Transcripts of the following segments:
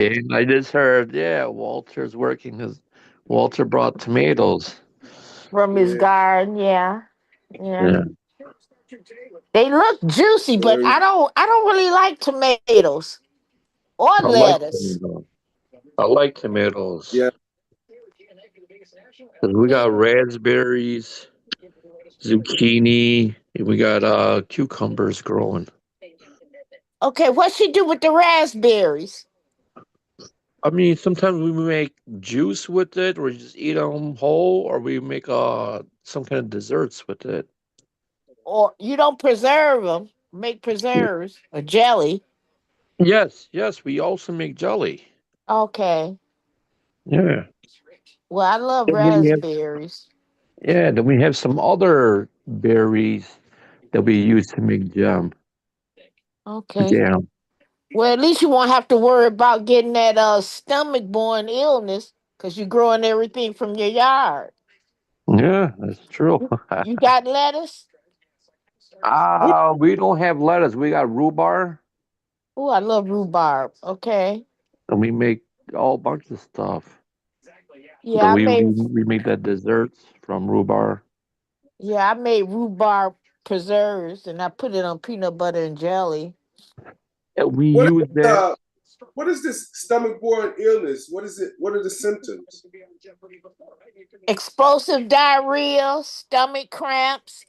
And I just heard, yeah, Walter's working his. Walter brought tomatoes. from his Yeah, garden. Yeah, yeah. Yeah, They look juicy, but very. I don't really like tomatoes or I like lettuce. tomatoes. I like tomatoes. Yeah. 'Cause we got raspberries, zucchini. We got cucumbers growing. Okay, what she do with the raspberries? I mean, sometimes we make juice with it, or just eat them whole, or we make some kind of desserts with it. Or you don't preserve them? Make preserves or jelly? Yes, yes. We also make jelly. Okay. Yeah. Well, I love Then we have raspberries. yeah. Then we have some other berries that we use to make jam. Okay. Jam. Well, at least you won't have to worry about getting that stomach borne illness because you're growing everything from your yard. Yeah, that's true. You got lettuce? We don't have lettuce. We got rhubarb, Oh, I love rhubarb. Okay. and we make all bunch of stuff. So Yeah, I we made we make that desserts from rhubarb. yeah, I made rhubarb preserves and I put it on peanut butter and jelly. And we What use is, that. what is this stomach-borne illness? What is it? What are the symptoms? Explosive diarrhea, stomach cramps.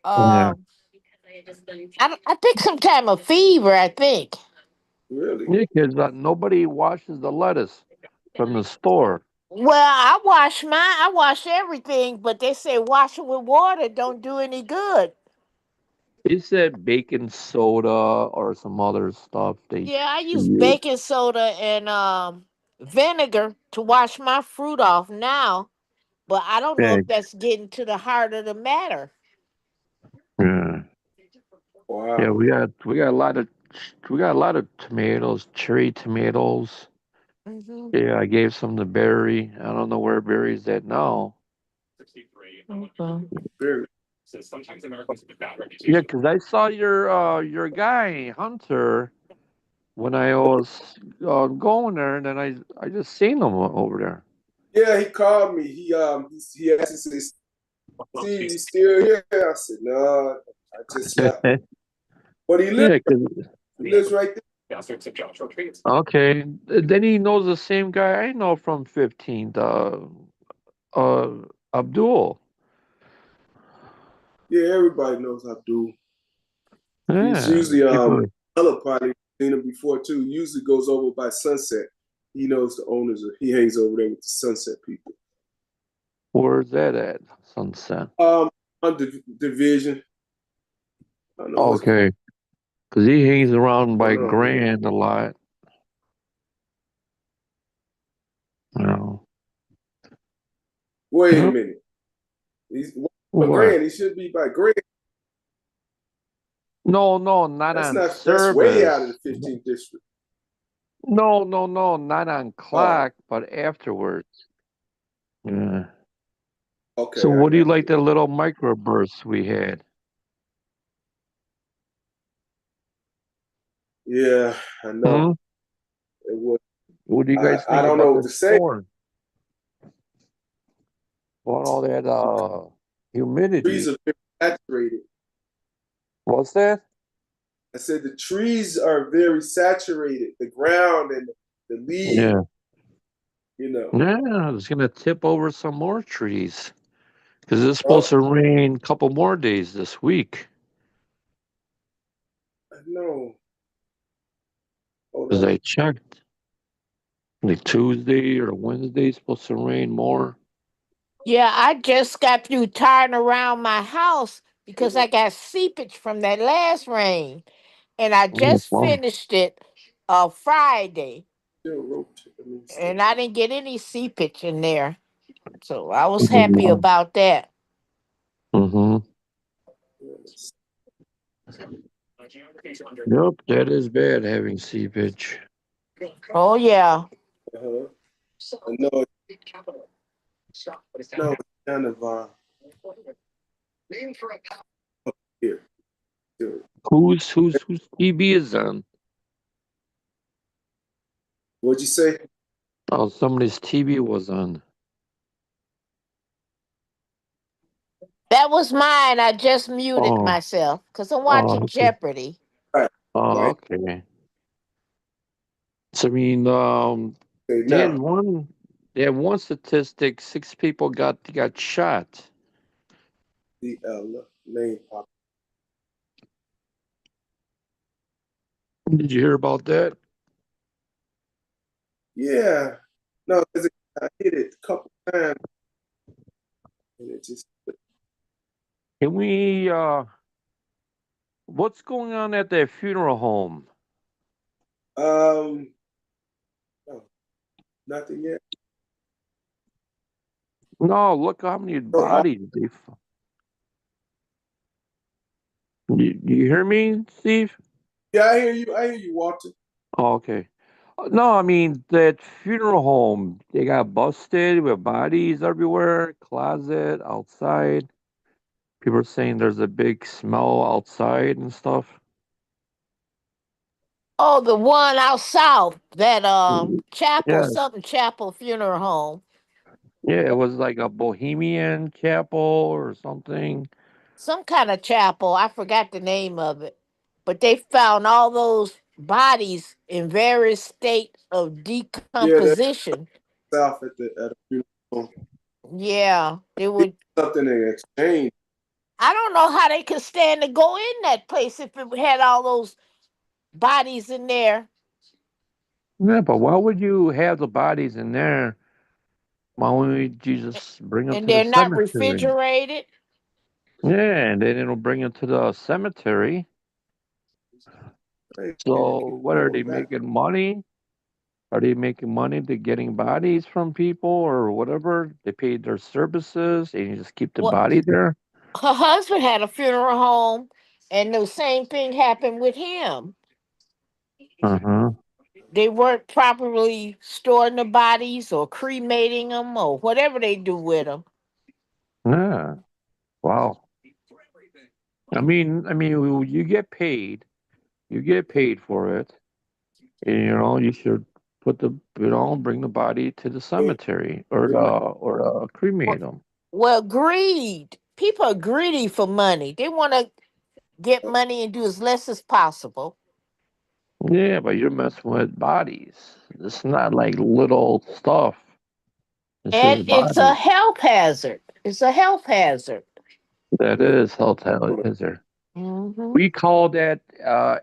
Yeah, Um, I think some kind of fever. I think. Really? yeah, because nobody washes the lettuce from the store. Well, I wash mine. I wash everything, but they say wash it with water don't do any good. It said baking soda or some other stuff Yeah, I they use use. baking soda and vinegar to wash my fruit off now, but I don't know Yeah, if that's getting to the heart of the matter. yeah, yeah. Wow. We got a lot of tomatoes, cherry tomatoes. Hmm. Yeah, I gave some to Barry. I don't know where Barry's at now. Okay. Very. Yeah, because I saw your guy Hunter when I was going there, and then I just seen him over there. Yeah, he called me. He asked me, say, Steve, you still here? I said, no, I just left. But Yeah, 'cause- he lives right there. okay. Then he knows the same guy I know from 15th, uh, Abdul. Yeah, everybody knows Abdul. He's Yeah, usually people. other party seen him before too. Usually goes over by Sunset. He knows the owners. He hangs over there with the Sunset people. Where's that at? Sunset. Um, on division. I don't know what's Okay, because he hangs around by going on here. Grand a lot. You know. Wait a Yep. minute. He's by What? Grand. He should be by Grand. No, no, not That's on not. That's way out of the service. 15th district. No, no, no, not on Oh, clock, but afterwards. Yeah. So okay. I what do you got like you. the little microbursts we had? Yeah, I know. Hmm? It was. What do you guys I think don't about know what the to say. storm? About all that Trees humidity. are very saturated. What's that? I said the trees are very saturated. The ground and the leaves. Yeah. You know. Yeah, it's gonna tip over some more trees. Because it's Oh, supposed to rain a couple more days this week. I know. Hold Because on. I checked. Like Tuesday or Wednesday, it's supposed to rain more. Yeah, I just got through tiring around my house because Mhm. I got seepage from that last rain, and I Oh, just wow. finished it Friday, Still rotate. Let me see. and I didn't get any seepage in there, so I was happy Mhm. about that. Mhm. Let's Yep, that is bad having seepage. Oh yeah. uh-huh. I know. No, it's kind of here. Here. Whose TV is on? What'd you say? Oh, somebody's TV was on. That was mine. I just muted Oh, myself because I'm oh, watching okay. Jeopardy. Right, Oh, right. okay. So I mean, Okay, they had now one. They had one statistic: 6 people got shot. the name pop. Did you hear about that? Yeah. No, 'cause I hit it a couple times and it just Can we? What's going on at that funeral home? um no, nothing yet. No, look how many No, bodies they. You hear me, Steve? yeah, I hear you, Walter. Oh, okay. No, I mean that funeral home. They got busted with bodies everywhere, closet, outside. People are saying there's a big smell outside and stuff. Oh, the one out south, that chapel, Yeah, something chapel funeral home. yeah, it was like a Bohemian chapel or something. Some kind of chapel. I forgot the name of it. But they found all those bodies in various states of Yeah, that's decomposition. south at the funeral home. Yeah, they would. Something in exchange. I don't know how they could stand to go in that place if it had all those bodies in there. Yeah, but why would you have the bodies in there? Why wouldn't you just bring them And to the they're not cemetery? refrigerated. Yeah, and then it'll bring them to the cemetery. I ain't So get what are all they of that. making money? Are they making money to getting bodies from people or whatever? They paid their services and you just keep the Well, body there? her husband had a funeral home, and the same thing happened with him. Uh-huh. They weren't properly storing the bodies or cremating them or whatever they do with them. Yeah. Wow. I mean, you get paid for it. And, you should bring the body to the Yeah, cemetery or yeah. cremate them. Well, greed. People are greedy for money. They want to get money and do as less as possible. Yeah, but you're messing with bodies. It's not like little stuff. This And is it's a bodies. health hazard. It's a health hazard. That Yeah. is health hazard. Hmm. We call that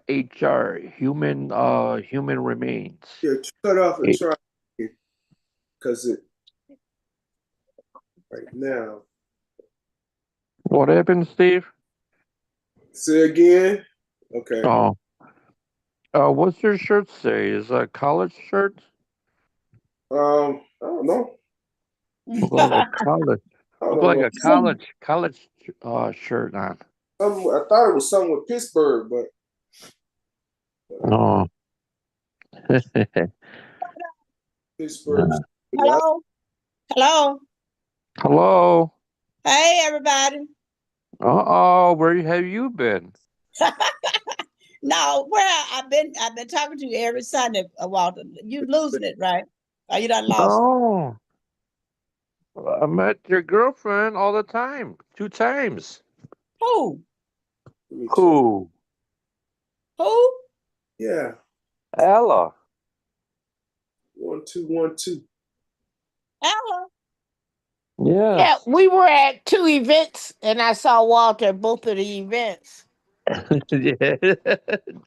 HR, human remains. Yeah, cut off and It, try because it right now. what happened, Steve? Say again. Okay. Oh, what's your shirt say? Is that a college shirt? I don't know. Look like a college. I Look don't like know. a college shirt on. I thought it was something with Pittsburgh, but Oh, Pittsburgh. Hello. Hello. hello. Hey, everybody. Uh-oh, where have you been? No, where I've been talking to you every Sunday, Walter. You losing it, right? Or you done lost it? No, I met your girlfriend all the time, 2 times. Who? Let me check. Who? Who? Yeah, Ella. 1212. Ella. Yeah, Yes. we were at two events, and I saw Walter at both of the events. Yeah.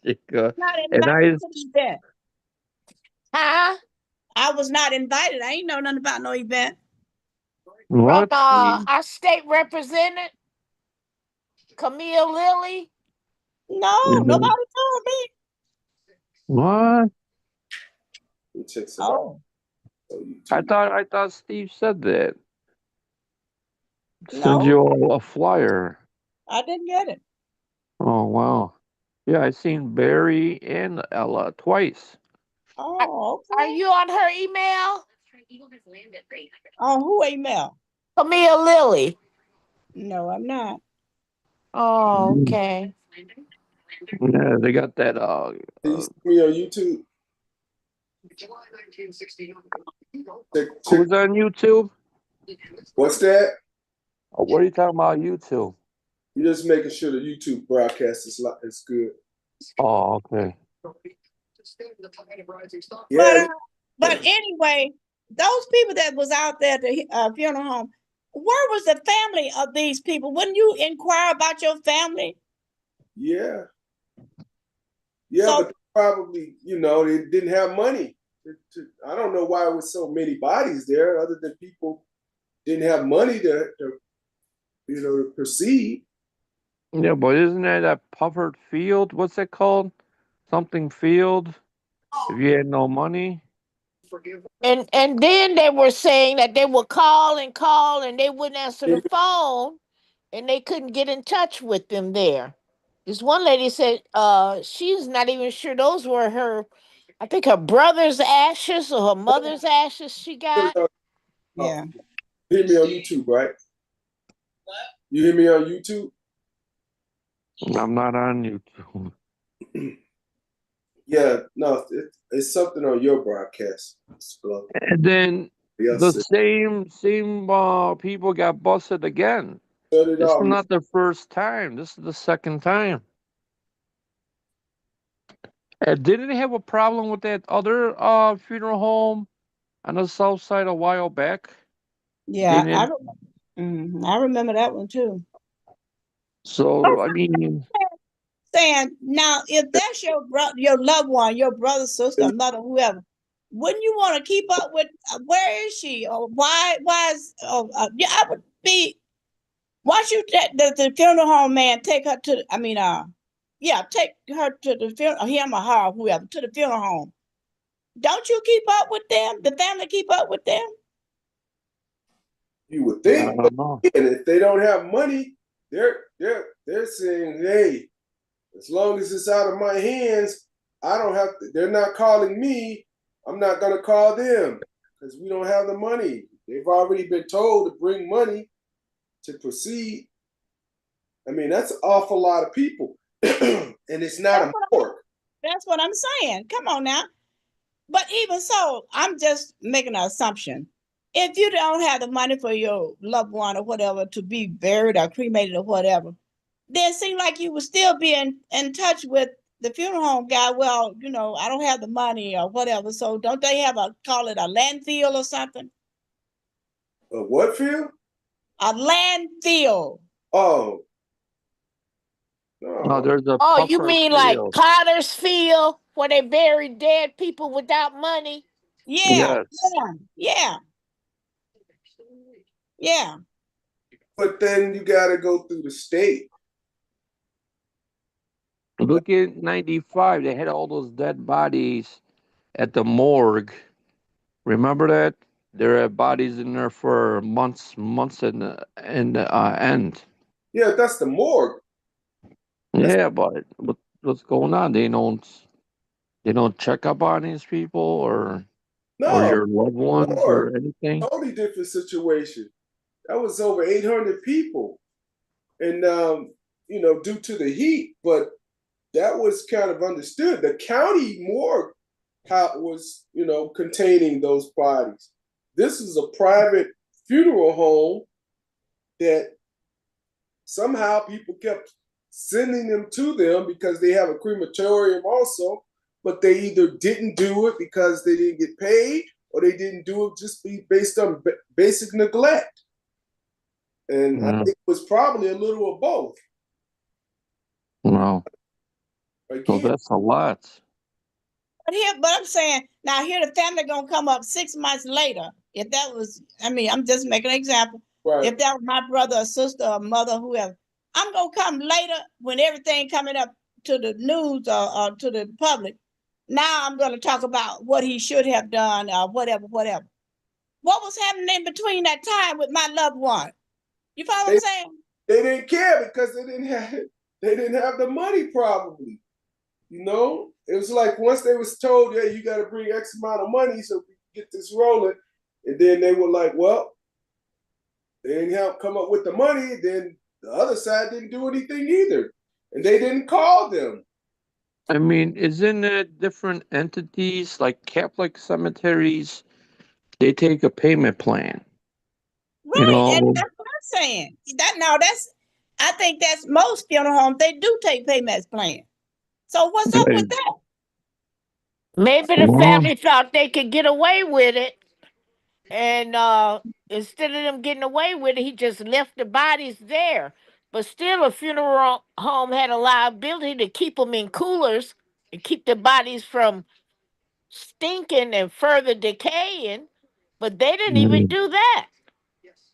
Jacob. Not And invited to the event. Huh? I was not invited. I ain't know nothing about no event. From what? our state representative, Camille Lilly. No, nobody told me. What? Let me check some out Oh, on I YouTube. thought I thought Steve said that. Send no, you a flyer. I didn't get it. Oh wow. Yeah, I seen Barry and Ella twice. Are, Oh, are okay. you on her email? On who email? Camille Lilly. No, I'm not. Oh, Mm. okay. Yeah, they got that Can you see me on YouTube? Who's on YouTube? What's that? Oh, what are you talking about YouTube? You're just making sure the YouTube broadcast is good. Oh, okay. Yeah, But anyway, those people that was out there at the funeral home, where was the family of these people? Wouldn't you inquire about your family? yeah, So- but probably, they didn't have money. I don't know why there was so many bodies there, other than people didn't have money to proceed. Yeah, but isn't that a Pufford Field? What's that called? Something Field. If you had no money. And then they were saying that they would call and they wouldn't answer the phone and they couldn't get in touch with them there. This one lady said she's not even sure those were her, I think her brother's ashes or her mother's ashes she got. Yeah. You hear me on YouTube, right? You hear me on YouTube? I'm not on YouTube. Yeah, no, it's something on your broadcast. And then Yes, the same people got busted again. shut it This is off. not the first time. This is the second time. And didn't they have a problem with that other funeral home on the south side a while back? Yeah, Didn't it? I remember that one too. So I mean, Saying now, if that's your brother, your loved one, your brother, sister, mother, whoever, wouldn't you want to keep up with where is she or why is yeah, I would be. Once you the funeral home man take her to, yeah, take her to the funeral, him or her, whoever, to the funeral home. Don't you keep up with them? The family keep up with them? You would I think, don't know. and if they don't have money, they're saying, hey, as long as it's out of my hands, I don't have to. They're not calling me. I'm not gonna call them because we don't have the money. They've already been told to bring money to proceed. I mean, that's an awful lot of people, and it's not a morgue. That's what I'm saying. Come on now. But even so, I'm just making an assumption. If you don't have the money for your loved one or whatever to be buried or cremated or whatever, then it seems like you would still be in touch with the funeral home guy. Well, I don't have the money or whatever. So don't they have call it a landfill or something? A what field? A landfill. Oh, No, no. there's a Oh, you Pufford mean like Field. Potter's Field where they bury dead people without money? Yeah, Yes. yeah. But then you got to go through the state. Look at 95. They had all those dead bodies at the morgue. Remember that? There are bodies in there for months in the end. Yeah, that's the morgue. Yeah, but what's going on? They don't check up on these people or No, your loved ones or morgue. anything. Totally different situation. That was over 800 people, and due to the heat, but that was kind of understood. The county morgue was, containing those bodies. This is a private funeral home that somehow people kept sending them to them because they have a crematorium also, but they either didn't do it because they didn't get paid or they didn't do it just based on basic neglect. And I think it was probably a little of both. Wow. So Again, that's a lot. But I'm saying now here the family gonna come up 6 months later. If that was, I'm just making an example. right. If that was my brother or sister or mother, whoever, I'm gonna come later when everything coming up to the news or to the public. Now I'm gonna talk about what he should have done or whatever. What was happening in between that time with my loved one? You follow what I'm saying? They didn't care because they didn't have the money probably. It was like once they was told, yeah, you got to bring X amount of money so we can get this rolling, and then they were like, well, they didn't come up with the money. Then the other side didn't do anything either, and they didn't call them. I mean, isn't it different entities like Catholic cemeteries? They take a payment plan. You Right, and know, that's what I'm saying. I think that's most funeral homes, they do take payments plan. So what's up with that? Maybe the well, family thought they could get away with it, and instead of them getting away with it, he just left the bodies there. But still, a funeral home had a liability to keep them in coolers and keep the bodies from stinking and further decaying. But they didn't even do that.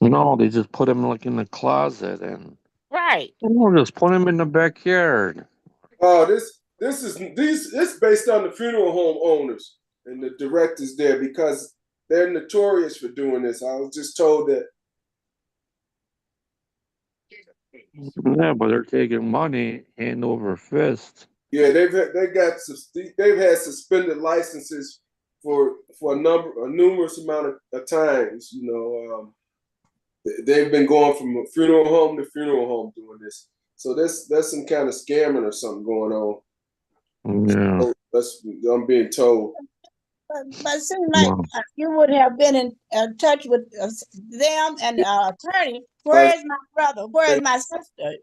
no, they just put them like in the closet and Right. just put them in the backyard. Oh, this based on the funeral home owners and the directors there because they're notorious for doing this. I was just told that. Yeah, but they're taking money hand over fist. Yeah, they've had suspended licenses for a numerous amount of times. They've been going from funeral home to funeral home doing this. So there's some kind of scamming or something going on. Yeah. So I'm being told. But it seems like Wow. you would have been in touch with them and attorney. Where is my brother? Where is my sister?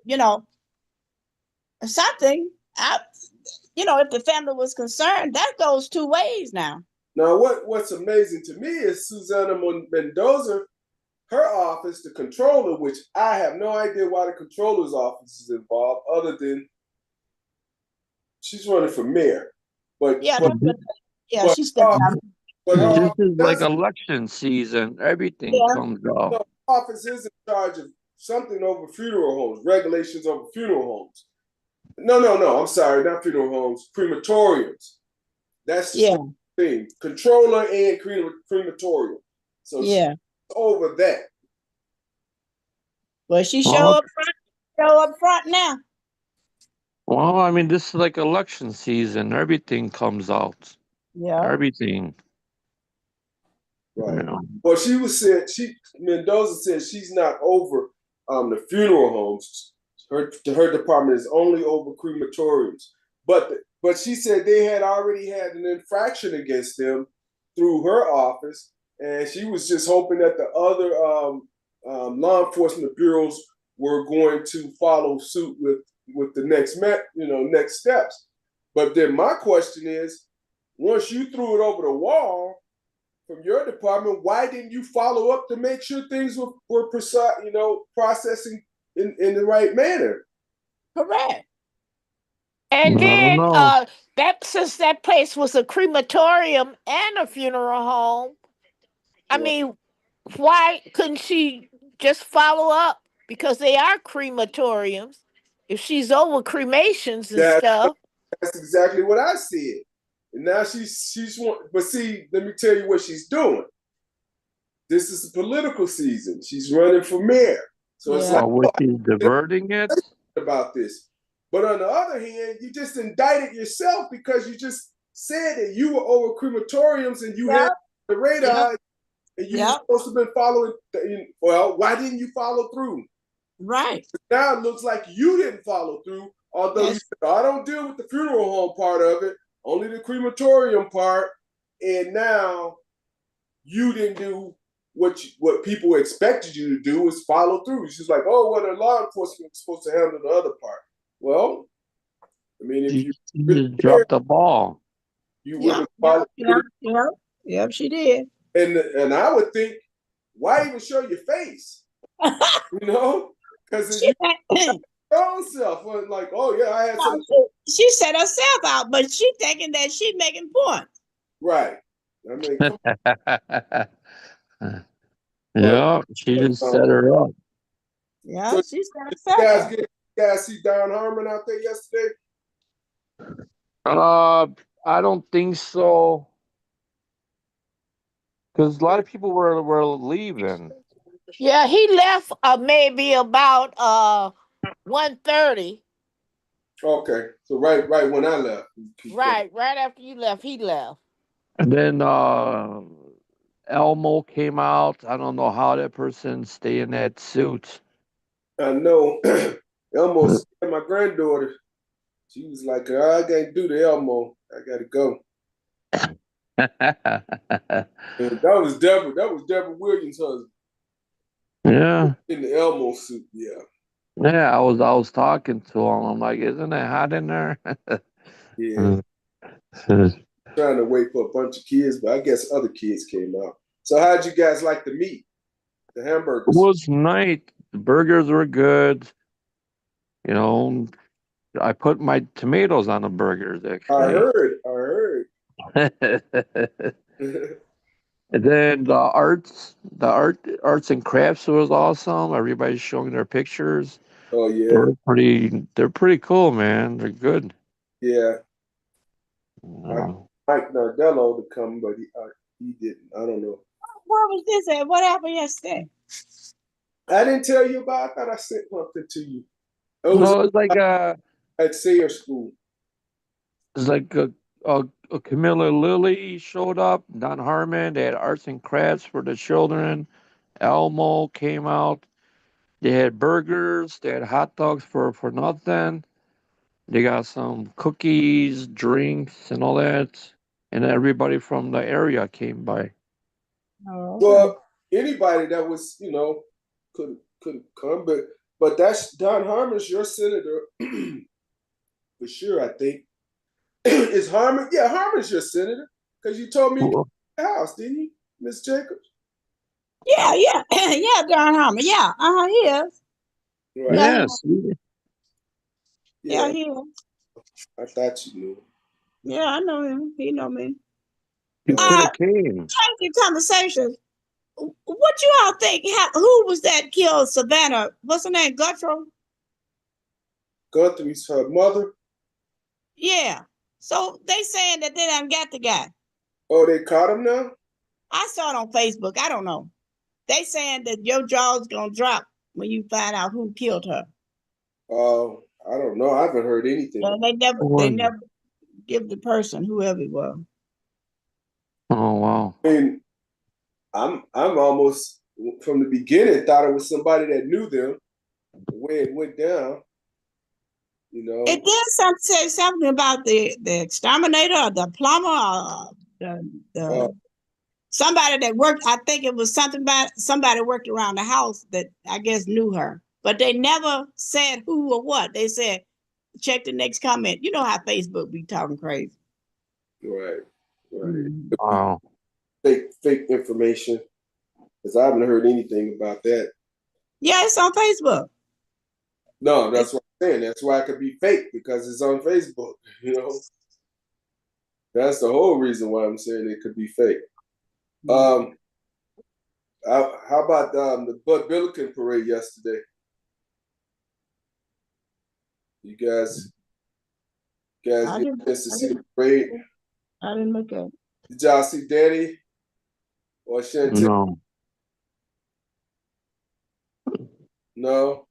Something. If the family was concerned, that goes two ways now. Now, what's amazing to me is Susana Mendoza, her office, the controller, which I have no idea why the controller's office is involved, other than she's running for mayor. But Yeah, but she's stepping out. but her This office is like election season. Everything Yeah. comes up. office is in charge of something over funeral homes, regulations over funeral homes. No. I'm sorry, not funeral homes, crematoriums. That's Yeah. the thing. Controller and crematorium. So Yeah. she's over that. Well, she Well, show up front now. well, I mean, this is like election season. Everything comes out. Yeah. Everything. Right. You know. Well, Mendoza said she's not over the funeral homes. Her department is only over crematoriums. But she said they had already had an infraction against them through her office, and she was just hoping that the other law enforcement bureaus were going to follow suit with the next steps. But then my question is, once you threw it over the wall from your department, why didn't you follow up to make sure things were processing in the right manner? Correct. And I don't then know. since that place was a crematorium and a funeral home, I Right. mean, why couldn't she just follow up? Because they are crematoriums. If she's over cremations and That, stuff. that's exactly what I said. And now she's but see, let me tell you what she's doing. This is a political season. She's running for mayor. So it's like, Which is diverting it. about this. But on the other hand, you just indicted yourself because you just said that you were over crematoriums and you had the radar and you were supposed to have been following. Well, why didn't you follow through? Right. Now it looks like you didn't follow through, although you said, I don't deal with the funeral home part of it, only the crematorium part. And now you didn't do what people expected you to do, is follow through. She's like, oh, well, the law enforcement is supposed to handle the other part. Well, I mean, if you just dropped the ball. You would have followed. Yep, she did. And I would think, why even show your face? Because you your own self was like, oh yeah, I had some. She set herself out, but she thinking that she making points. Right. I mean, yeah, she just set her up. Yeah, so she set herself up. Guys see Don Harmon out there yesterday? I don't think so. Because a lot of people were leaving. Yeah, he left maybe about 1:30. Okay, so right when I left. Right after you left, he left. And then Elmo came out. I don't know how that person stay in that suit. I know. Elmo scared my granddaughter. She was like, I can't do the Elmo. I gotta go. And that was Deborah Williams' husband Yeah. in the Elmo suit. Yeah. Yeah, I was talking to him. I'm like, isn't it hot in there? Yeah. Trying to wait for a bunch of kids, but I guess other kids came out. So how'd you guys like the meat? The hamburgers? Was nice. The burgers were good. You know, I put my tomatoes on the burgers I actually. heard. I heard. And then arts and crafts was awesome. Everybody's showing their pictures. Oh yeah. They're pretty cool, man. They're good. Yeah. I Yeah. Mike Nardello to come, but he didn't. I don't know. Where was this at? What happened yesterday? I didn't tell you about. I thought I sent something to you. It was No, it's like at Sayre School. it's like a Camilla Lilly showed up, Don Harmon, they had arts and crafts for the children. Elmo came out. They had burgers, they had hot dogs for nothing. They got some cookies, drinks, and all that. And everybody from the area came by. Oh, okay. Well, anybody that was, could come, but that's Don Harmon's your senator for sure. I think is Harmon. Yeah, Harmon's your senator because you told me he came to the house, didn't you, Miss Jacobs? Yeah, yeah, Don Harmon. Yeah, he is. Right. Yes, Yeah, Yeah, he is. I thought you knew. Yeah, I know him. He know me. you could have came. Change the conversation. What you all think? Who was that killed Savannah? What's her name? Guttrow? Guthrie's her mother. Yeah. So they saying that they done got the guy. Oh, they caught him now. I saw it on Facebook. I don't know. They saying that your jaw's gonna drop when you find out who killed her. Oh, I don't know. I haven't heard anything. And they never give the person, whoever it was. Oh wow. I mean, I'm almost from the beginning thought it was somebody that knew them. The way it went down, It did say something about the exterminator or the plumber or the somebody that worked. I think it was something about somebody worked around the house that I guess knew her, but they never said who or what. They said, check the next comment. You know how Facebook be talking crazy. Right. Wow. Fake information, because I haven't heard anything about that. Yeah, it's on Facebook. No, that's what I'm saying. That's why it could be fake, because it's on Facebook. That's the whole reason why I'm saying it could be fake. How about the Bud Billiken parade yesterday? You guys get a chance to see the parade? I didn't look at it. Did y'all see Danny or Chantel? No. No.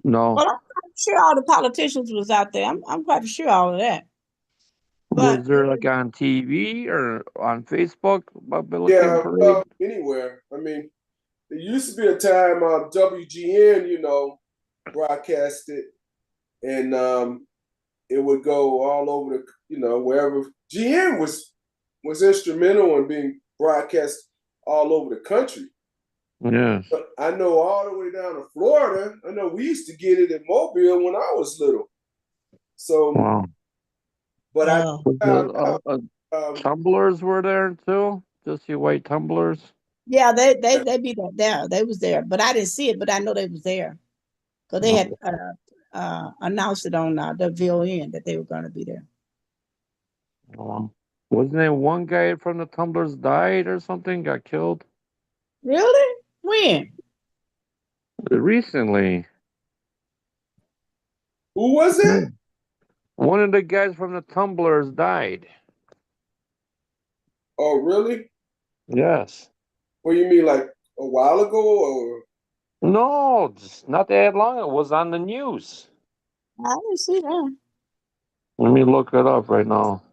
No. Well, I'm sure all the politicians was out there. I'm quite sure all of that. But Was there like on TV or on Facebook about Billiken Yeah, Parade? anywhere. I mean, there used to be a time WGN, broadcast it, and it would go all over wherever. GN was instrumental in being broadcast all over the country. Yes. But I know all the way down to Florida. I know we used to get it in Mobile when I was little. So, Wow. but I found out. Tumblers were there too. Just see white tumblers. yeah, they be there. They was there, but I didn't see it. But I know they was there because they had announced it on the VON that they were going to be there. Wasn't there one guy from the tumblers died or something? Got killed Really? When? recently. Who was it? One of the guys from the tumblers died. Oh, really? Yes. What do you mean, like a while ago, or? No, just not that long. It was on the news. I didn't see that. Let me look it up right now.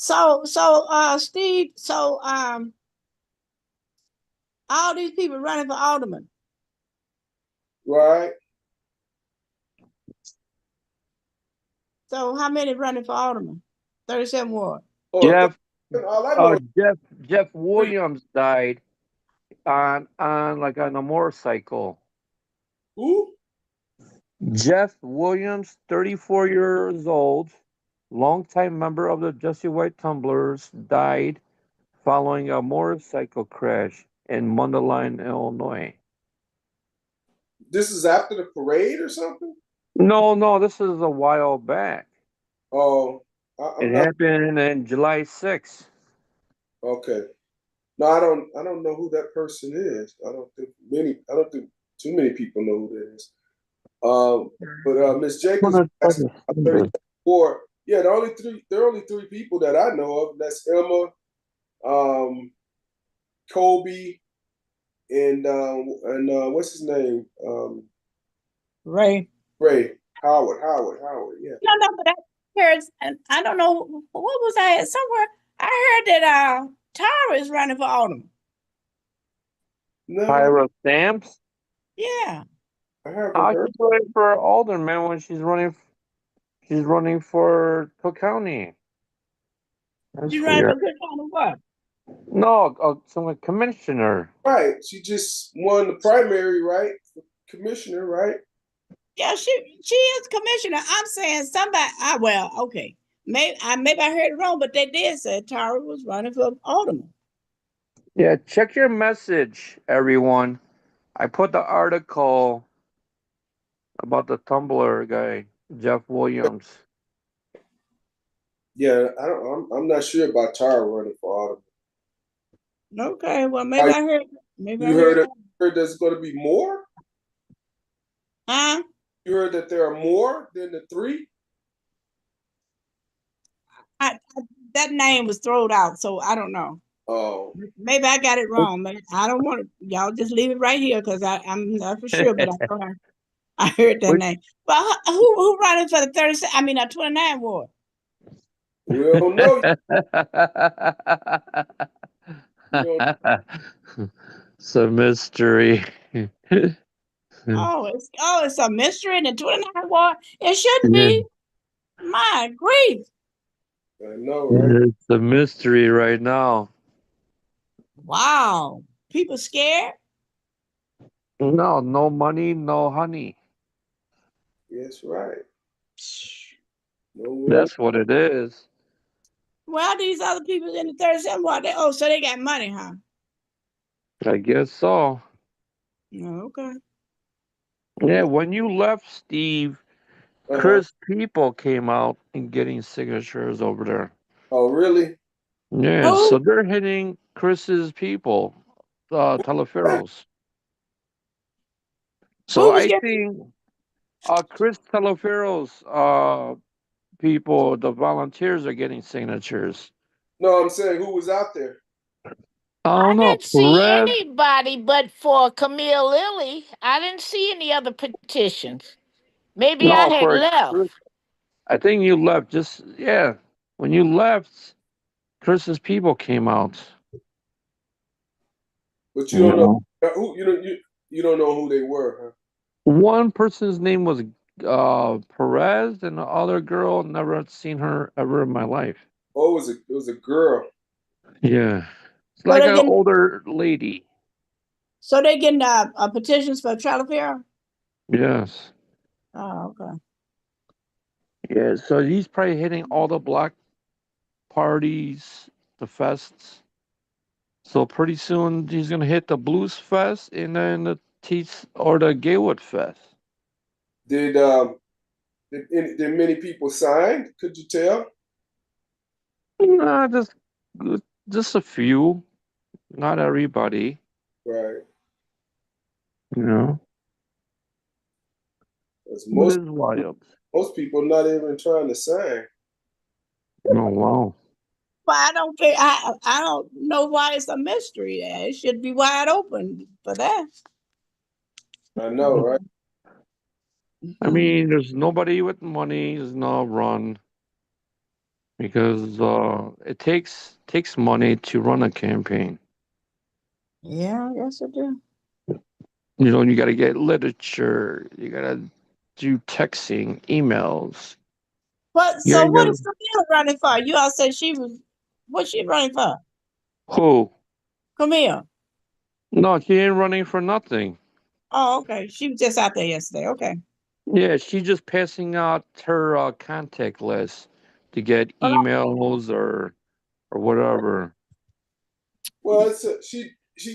So, Steve, all these people running for alderman. Right. So how many running for alderman? 37 ward. Oh, Jeff all I know is Jeff Williams died on a motorcycle. who? Jeff Williams, 34 years old, longtime member of the Jesse White Tumblers, died following a motorcycle crash in Mundelein, Illinois. This is after the parade or something? No, this is a while back. Oh, It I'm not happened in July 6th. okay. No, I don't know who that person is. I don't think too many people know who that is. But Miss Jacobs asked 34. Yeah, there are only three people that I know of. That's Emma, Kobe, and what's his name? Ray. Ray Howard. Yeah. No, but I heard, and I don't know what was I at somewhere. I heard that Tara is running for alderman. No, Tyra Stamps? Yeah. I haven't She's heard. running for alderman when she's running for Cook County. That's She's running weird. for Cook County what? No, some commissioner. Right. She just won the primary, right? Commissioner, right? Yeah, she is commissioner. I'm saying somebody. Okay. Maybe I heard it wrong, but they did say Tara was running for alderman. Yeah, check your message, everyone. I put the article about the Tumblr guy, Jeff Williams. Yeah, I'm not sure about Tara running for alderman. Okay, well maybe I heard. Maybe You I heard. heard there's going to be more? Huh? You heard that there are more than the three? That name was thrown out, so I don't know. Oh, Maybe I got it wrong. Maybe, I don't want to. Y'all just leave it right here because I'm not for sure, but I heard that name. Well, who running for the 30? I mean, 29 ward. we don't know. It's a mystery. It's a mystery in the 29 ward. It shouldn't be. My grief. I know, right? It's a mystery right now. Wow. People scared? No money, no honey. Yes, right. No That's what it is. Well, these other people in the 37 ward, so they got money, huh? I guess so. Okay. Yeah, when you left, Steve, Chris People came out and getting signatures over there. Oh, really? Yeah, so they're hitting Chris's people, Teleferros. So I think Chris Teleferros people, the volunteers are getting signatures. No, I'm saying who was out there? I didn't see anybody but for Camille Lilly. I didn't see any other petitions. Maybe I had left. Chris, I think you left when you left, Chris's people came out. But you don't know who you don't know who they were, huh? One person's name was Perez, and the other girl, never seen her ever in my life. Oh, it was a girl. Yeah, it's like an older lady. So they're getting petitions for Teleferro? Yes. Oh, okay. Yeah, so he's probably hitting all the black parties, the fests. So pretty soon he's gonna hit the Blues Fest and then the Gaywood Fest. Did many people sign? Could you tell? Nah, just a few, not everybody. Right. You know. Most people not even trying to sign. Oh wow. But I don't think I don't know why it's a mystery. It should be wide open for that. I know, right? I mean, there's nobody with money. There's no run because it takes money to run a campaign. Yeah, yes, it do. You know, you got to get literature. You got to do texting, emails. But Yeah, so what yeah. is Camille running for? You all said what's she running for? Who? Camille. No, she ain't running for nothing. Oh, okay. She was just out there yesterday. Okay. Yeah, she's just passing out her contact list to get Well, emails or whatever. Well, she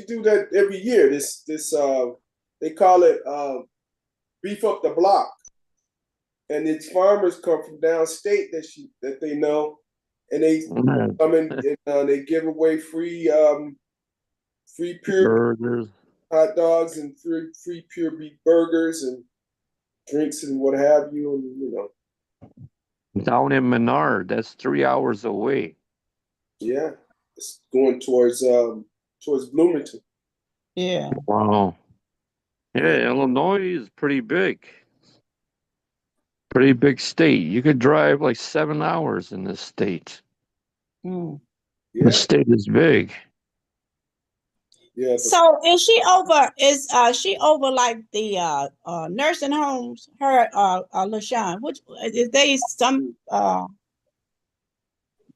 do that every year. This they call it beef up the block, and it's farmers come from downstate that they know, and they Man, come in and they give away free pure burgers. hot dogs and free pure beef burgers and drinks and what have you, and Down in Menard, that's 3 hours away. yeah, it's going towards Bloomington. yeah. Wow. Yeah, Illinois is pretty big. Pretty big state. You could drive like 7 hours in this state. Mm. The Yeah, state is big. yeah, but So is she over like the nursing homes, her LaShawn, which is they some Well,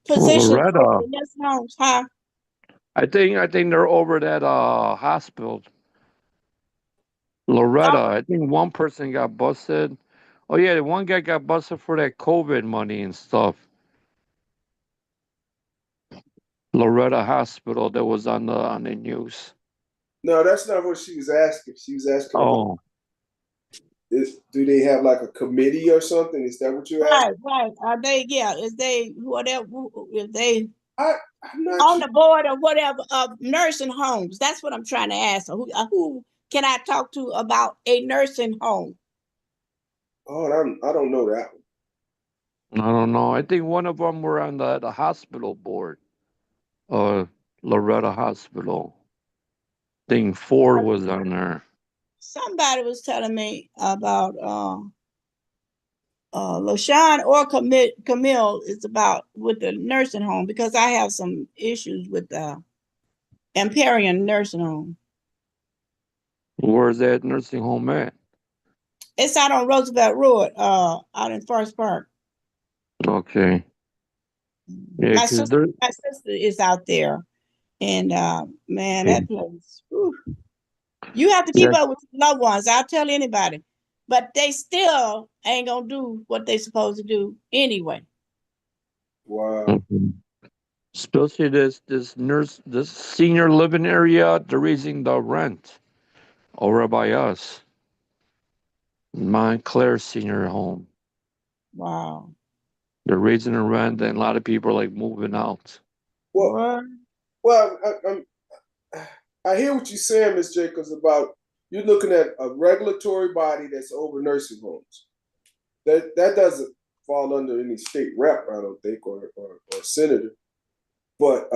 position over Loretta, the nursing homes, huh? I think they're over that hospital. Loretta, Oh, I think one person got busted. Oh yeah, the one guy got busted for that COVID money and stuff. Loretta Hospital that was on the news. no, that's not what she was asking. She was asking about Oh, do they have like a committee or something? Is that what you're asking? right. Are they, yeah, is they whatever if they I'm not on sure. the board or whatever of nursing homes? That's what I'm trying to ask. Who can I talk to about a nursing home? Oh, I don't know that one. I don't know. I think one of them were on the hospital board. Uh, Loretta Hospital. I think Ford was on there. Somebody was telling me about LaShawn or Camille is about with the nursing home because I have some issues with the Empyrean nursing home. Where's that nursing home at? It's out on Roosevelt Road, out in Forest Park. Okay. Yeah, because there. My sister is out there, and man, Okay. that place. Whew. You have to Yeah. keep up with your loved ones. I'll tell anybody, but they still ain't gonna do what they supposed to do anyway. Wow. Mhm. Especially this senior living area, they're raising the rent over by us. Montclair Senior Home. Wow. They're raising the rent, and a lot of people are like moving out. Well, What? well, I hear what you're saying, Ms. Jacobs, about you're looking at a regulatory body that's over nursing homes. That doesn't fall under any state rep, I don't think, or senator. But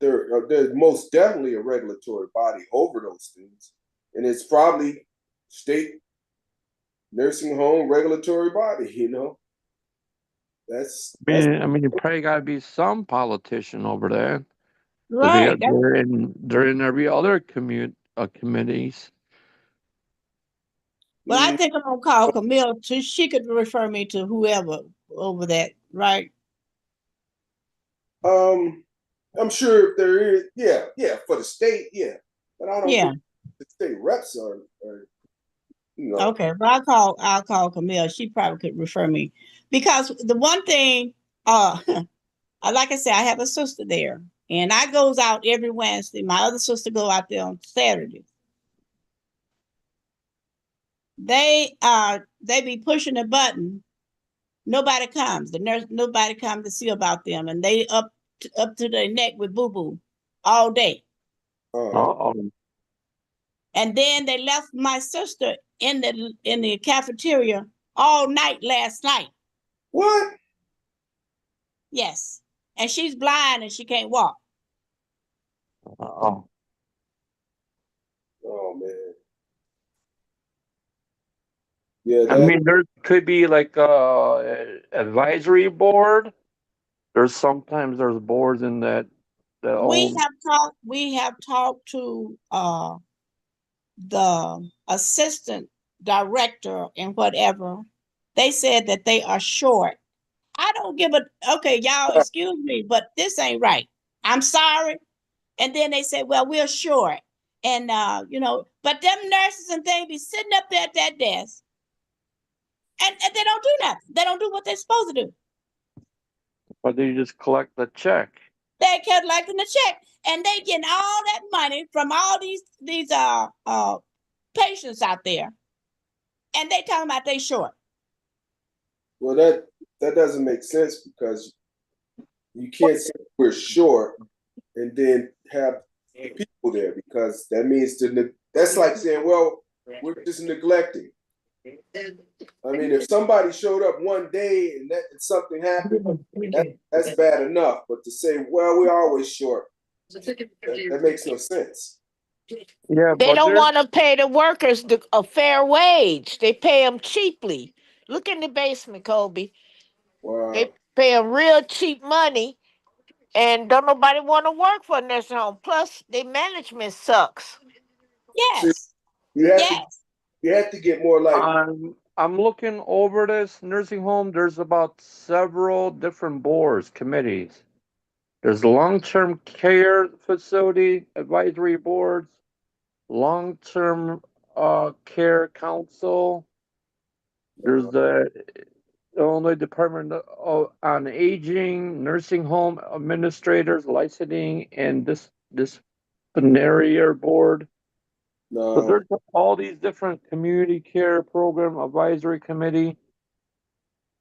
there's most definitely a regulatory body over those things, and it's probably state nursing home regulatory body. That's I mean, you probably got to be some politician over there. But Right. they're in every other committees. But I think I'm gonna call Camille. She could refer me to whoever over that. Right. I'm sure if there is, yeah, for the state, yeah, but I don't Yeah. think the state reps are. Okay. But I'll call Camille. She probably could refer me because the one thing, like I said, I have a sister there, and I goes out every Wednesday. My other sister go out there on Saturday. They be pushing the button. Nobody comes. The nurse, nobody comes to see about them, and they up to their neck with boo boo all day. Uh-huh. Uh-oh. And then they left my sister in the cafeteria all night last night. What? Yes, and she's blind and she can't walk. Uh-oh. Oh man. Yeah, I mean, there could be like advisory board. There's boards in that We own. have talked. We have talked to the assistant director and whatever, They said that they are short. I don't give a, okay, y'all excuse me, but this ain't right. I'm sorry. And then they say, well, we're short. And, but them nurses and things be sitting up there at that desk and they don't do nothing. They don't do what they're supposed to do. But they just collect the check. They kept collecting the check and they getting all that money from all these patients out there. And they talking about they short. Well, that doesn't make sense because you can't say we're short and then have people there because that means that's like saying, well, we're just neglecting. I mean, if somebody showed up one day and something happened, that's bad enough. But to say, well, we're always short, that makes no sense. Yeah, They but don't want to pay the workers a fair wage. They pay them cheaply. Look in the basement, Kobe. Wow. They pay them real cheap money, and don't nobody want to work for a nursing home. Plus, their management sucks. Yes. You have to get more like. I'm looking over this nursing home. There's about several different boards, committees. There's long-term care facility advisory boards, long-term care council. There's the Illinois Department on Aging, nursing home administrators, licensing, and disciplinary board. So No, there's all these different community care program advisory committee.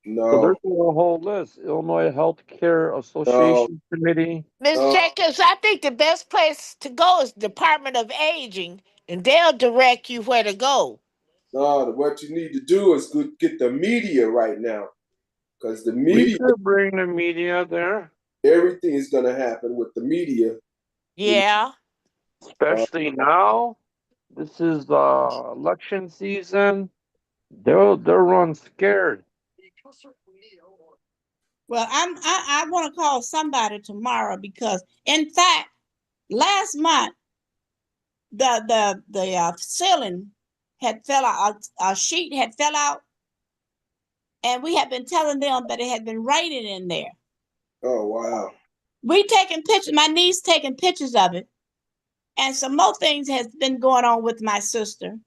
So there's no, a whole list. Illinois Healthcare Association Committee. Miss no, Jacobs, I think the best place to go is Department of Aging, and they'll direct you where to go. no. What you need to do is get the media right now, because the We media, could bring the media there, everything is going to happen with the media. Yeah. especially now. This is election season. They'll run scared. Well, I want to call somebody tomorrow because, in fact, last month the ceiling had fell out, a sheet had fell out, and we had been telling them that it had been raining in there. Oh wow! We taking pictures. My niece taking pictures of it, and some more things has been going on with my sister.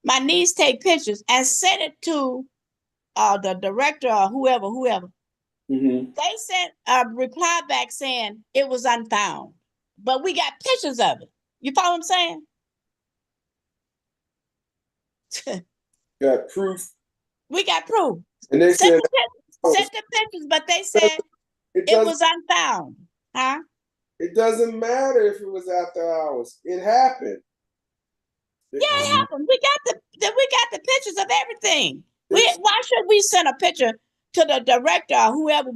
My niece take pictures and sent it to the director or whoever. Mm-hmm. They sent a reply back saying it was unfound, but we got pictures of it. You follow what I'm saying? Got proof, We got proof. and they Sent said the pictures, but they said it was unfound. Huh? It doesn't matter if it was after hours. It happened. Yeah, it happened. We got the pictures of everything. Why should we send a picture to the director or whoever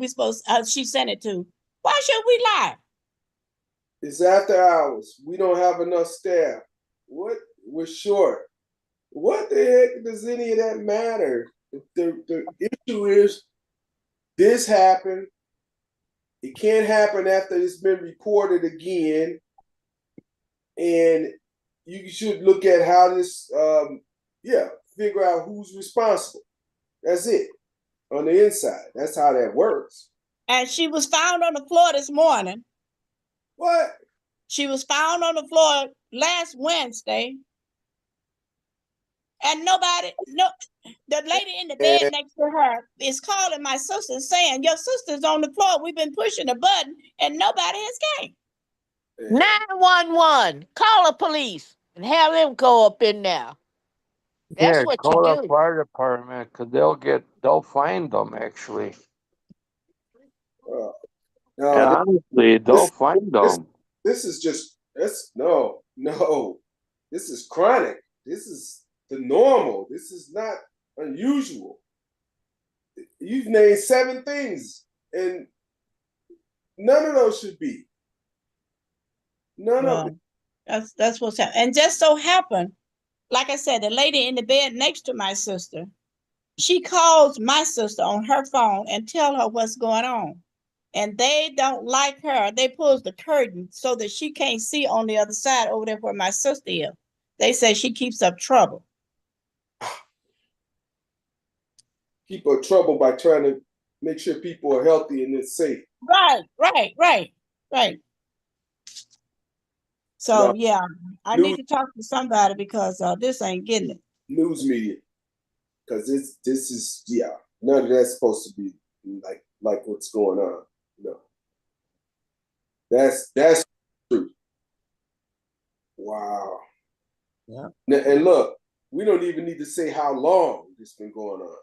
she sent it to? Why should we lie? It's after hours. We don't have enough staff. What? We're short. What the heck does any of that matter? The issue is this happened. It can't happen after it's been reported again. And you should look at how this, figure out who's responsible. That's it. On the inside. That's how that works. And she was found on the floor this morning. What? She was found on the floor last Wednesday. And the lady in the bed next to her is calling my sister saying, your sister's on the floor. We've been pushing the button and nobody has came. 911. Call the police and have them go up in there. That's what you call the do. fire department because they'll find them actually. Honestly, they'll find them. This is no. This is chronic. This is the normal. This is not unusual. You've named 7 things, and none of those should be. None of it. That's what's happening. And just so happened, like I said, the lady in the bed next to my sister, she calls my sister on her phone and tell her what's going on. And they don't like her. They pulls the curtain so that she can't see on the other side over there where my sister is. They say she keeps up trouble. people trouble by trying to make sure people are healthy and it's safe. Right. So No, yeah, I news, need to talk to somebody because this ain't getting it. news media, because this is none of that's supposed to be like what's going on. No, that's true. Wow. Yeah. And look, we don't even need to say how long this been going on.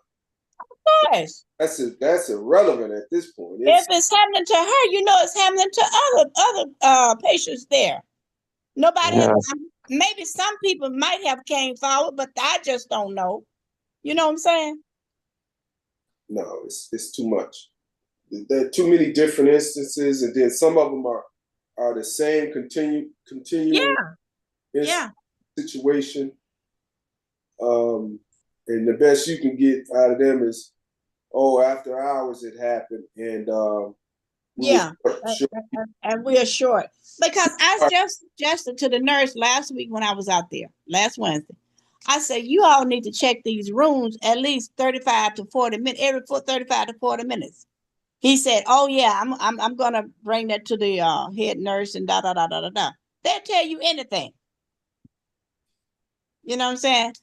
Yes. That's irrelevant at this point. If it's happening to her, you know it's happening to other patients there. Nobody Yeah. has, maybe some people might have came forward, but I just don't know. You know what I'm saying? No, it's too much. There are too many different instances, and then some of them are the same continuing Yeah. situation. And the best you can get out of them is, oh, after hours it happened, and Yeah. sure. And we are short. Because I just suggested to the nurse last week when I was out there, last Wednesday. I said, you all need to check these rooms at least 35 to 40 minutes, every 35 to 40 minutes. He said, oh yeah, I'm gonna bring that to the head nurse and da da da da da da. They'll tell you anything. You know what I'm saying?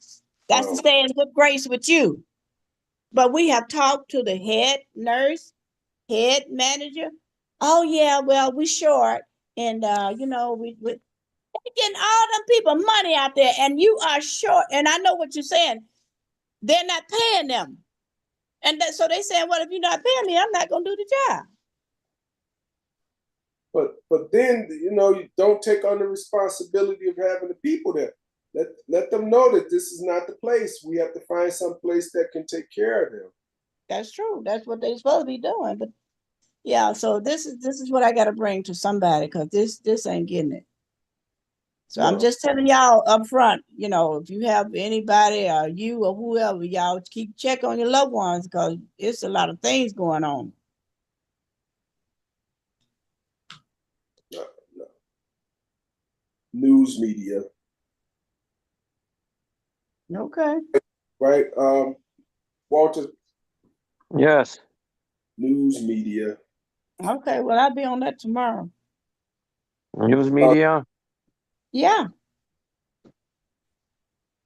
That's to stay in good grace with you. But we have talked to the head nurse, head manager. Oh yeah, well, we short. And you know, we getting all them people money out there, and you are short. And I know what you're saying. They're not paying them. And so they saying, well, if you're not paying me, I'm not gonna do the job. But then you don't take on the responsibility of having the people there. Let them know that this is not the place. We have to find some place that can take care of them. That's true. That's what they're supposed to be doing. But yeah, so this is what I got to bring to somebody because this ain't getting it. So No. I'm just telling y'all up front, if you have anybody or you or whoever, y'all keep check on your loved ones because it's a lot of things going on. No. News media. Okay. Right? Walter, Yes. news media. Okay, well, I'll be on that tomorrow. News media. Yeah.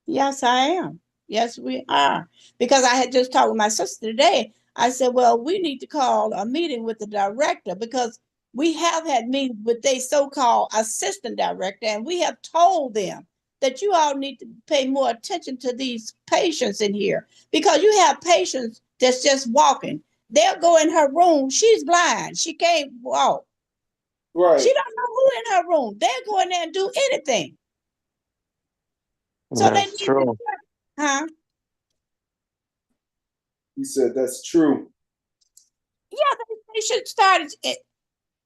Yes, I am. Yes, we are. Because I had just talked with my sister today. I said, well, we need to call a meeting with the director because we have had meetings with their so-called assistant director, and we have told them that you all need to pay more attention to these patients in here because you have patients that's just walking. They'll go in her room. She's blind. She can't walk. Right. She don't know who in her room. They'll go in there and do anything. So That's they need to, true. huh? He said that's true. Yeah, they should start it.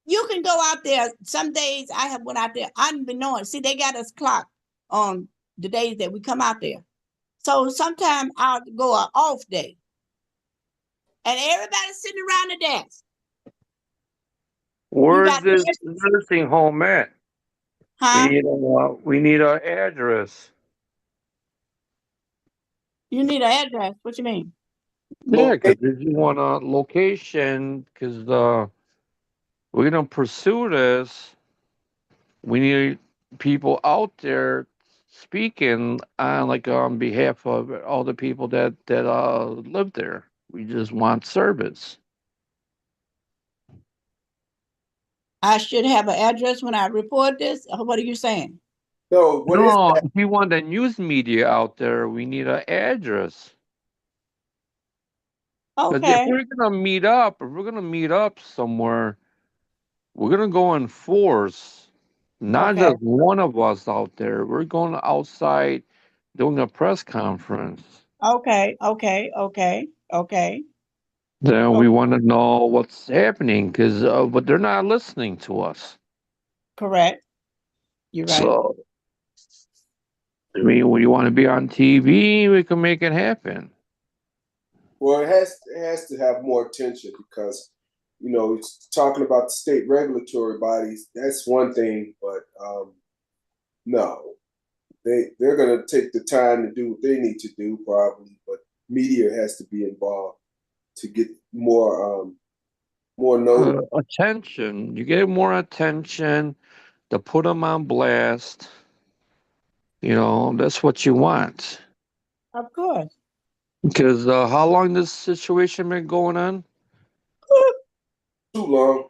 You can go out there. Some days I have went out there unbeknown. See, they got us clocked on the days that we come out there. So sometimes I'll go an off day. And everybody's sitting around the desk. Where's this nursing home at? Huh? We need an address. You need an address. What you mean? Yeah, because if you want a location, because we're gonna pursue this, we need people out there speaking on behalf of all the people that live there. We just want service. I should have an address when I report this. What are you saying? No, what is No, that? if you want the news media out there, we need an address. Because Okay. if we're gonna meet up somewhere, we're gonna go in force. Not Okay. just one of us out there. We're going outside doing a press conference. Okay. Okay. Okay. Okay. Then we Okay. want to know what's happening because but they're not listening to us. Correct. You're right. So I mean, when you want to be on TV, we can make it happen. Well, it has to have more attention because it's talking about the state regulatory bodies. That's one thing, but no, they're going to take the time to do what they need to do probably, but media has to be involved. to get more notice. Attention. You get more attention to put them on blast. You know, that's what you want. Of course. Because how long this situation been going on? Too long.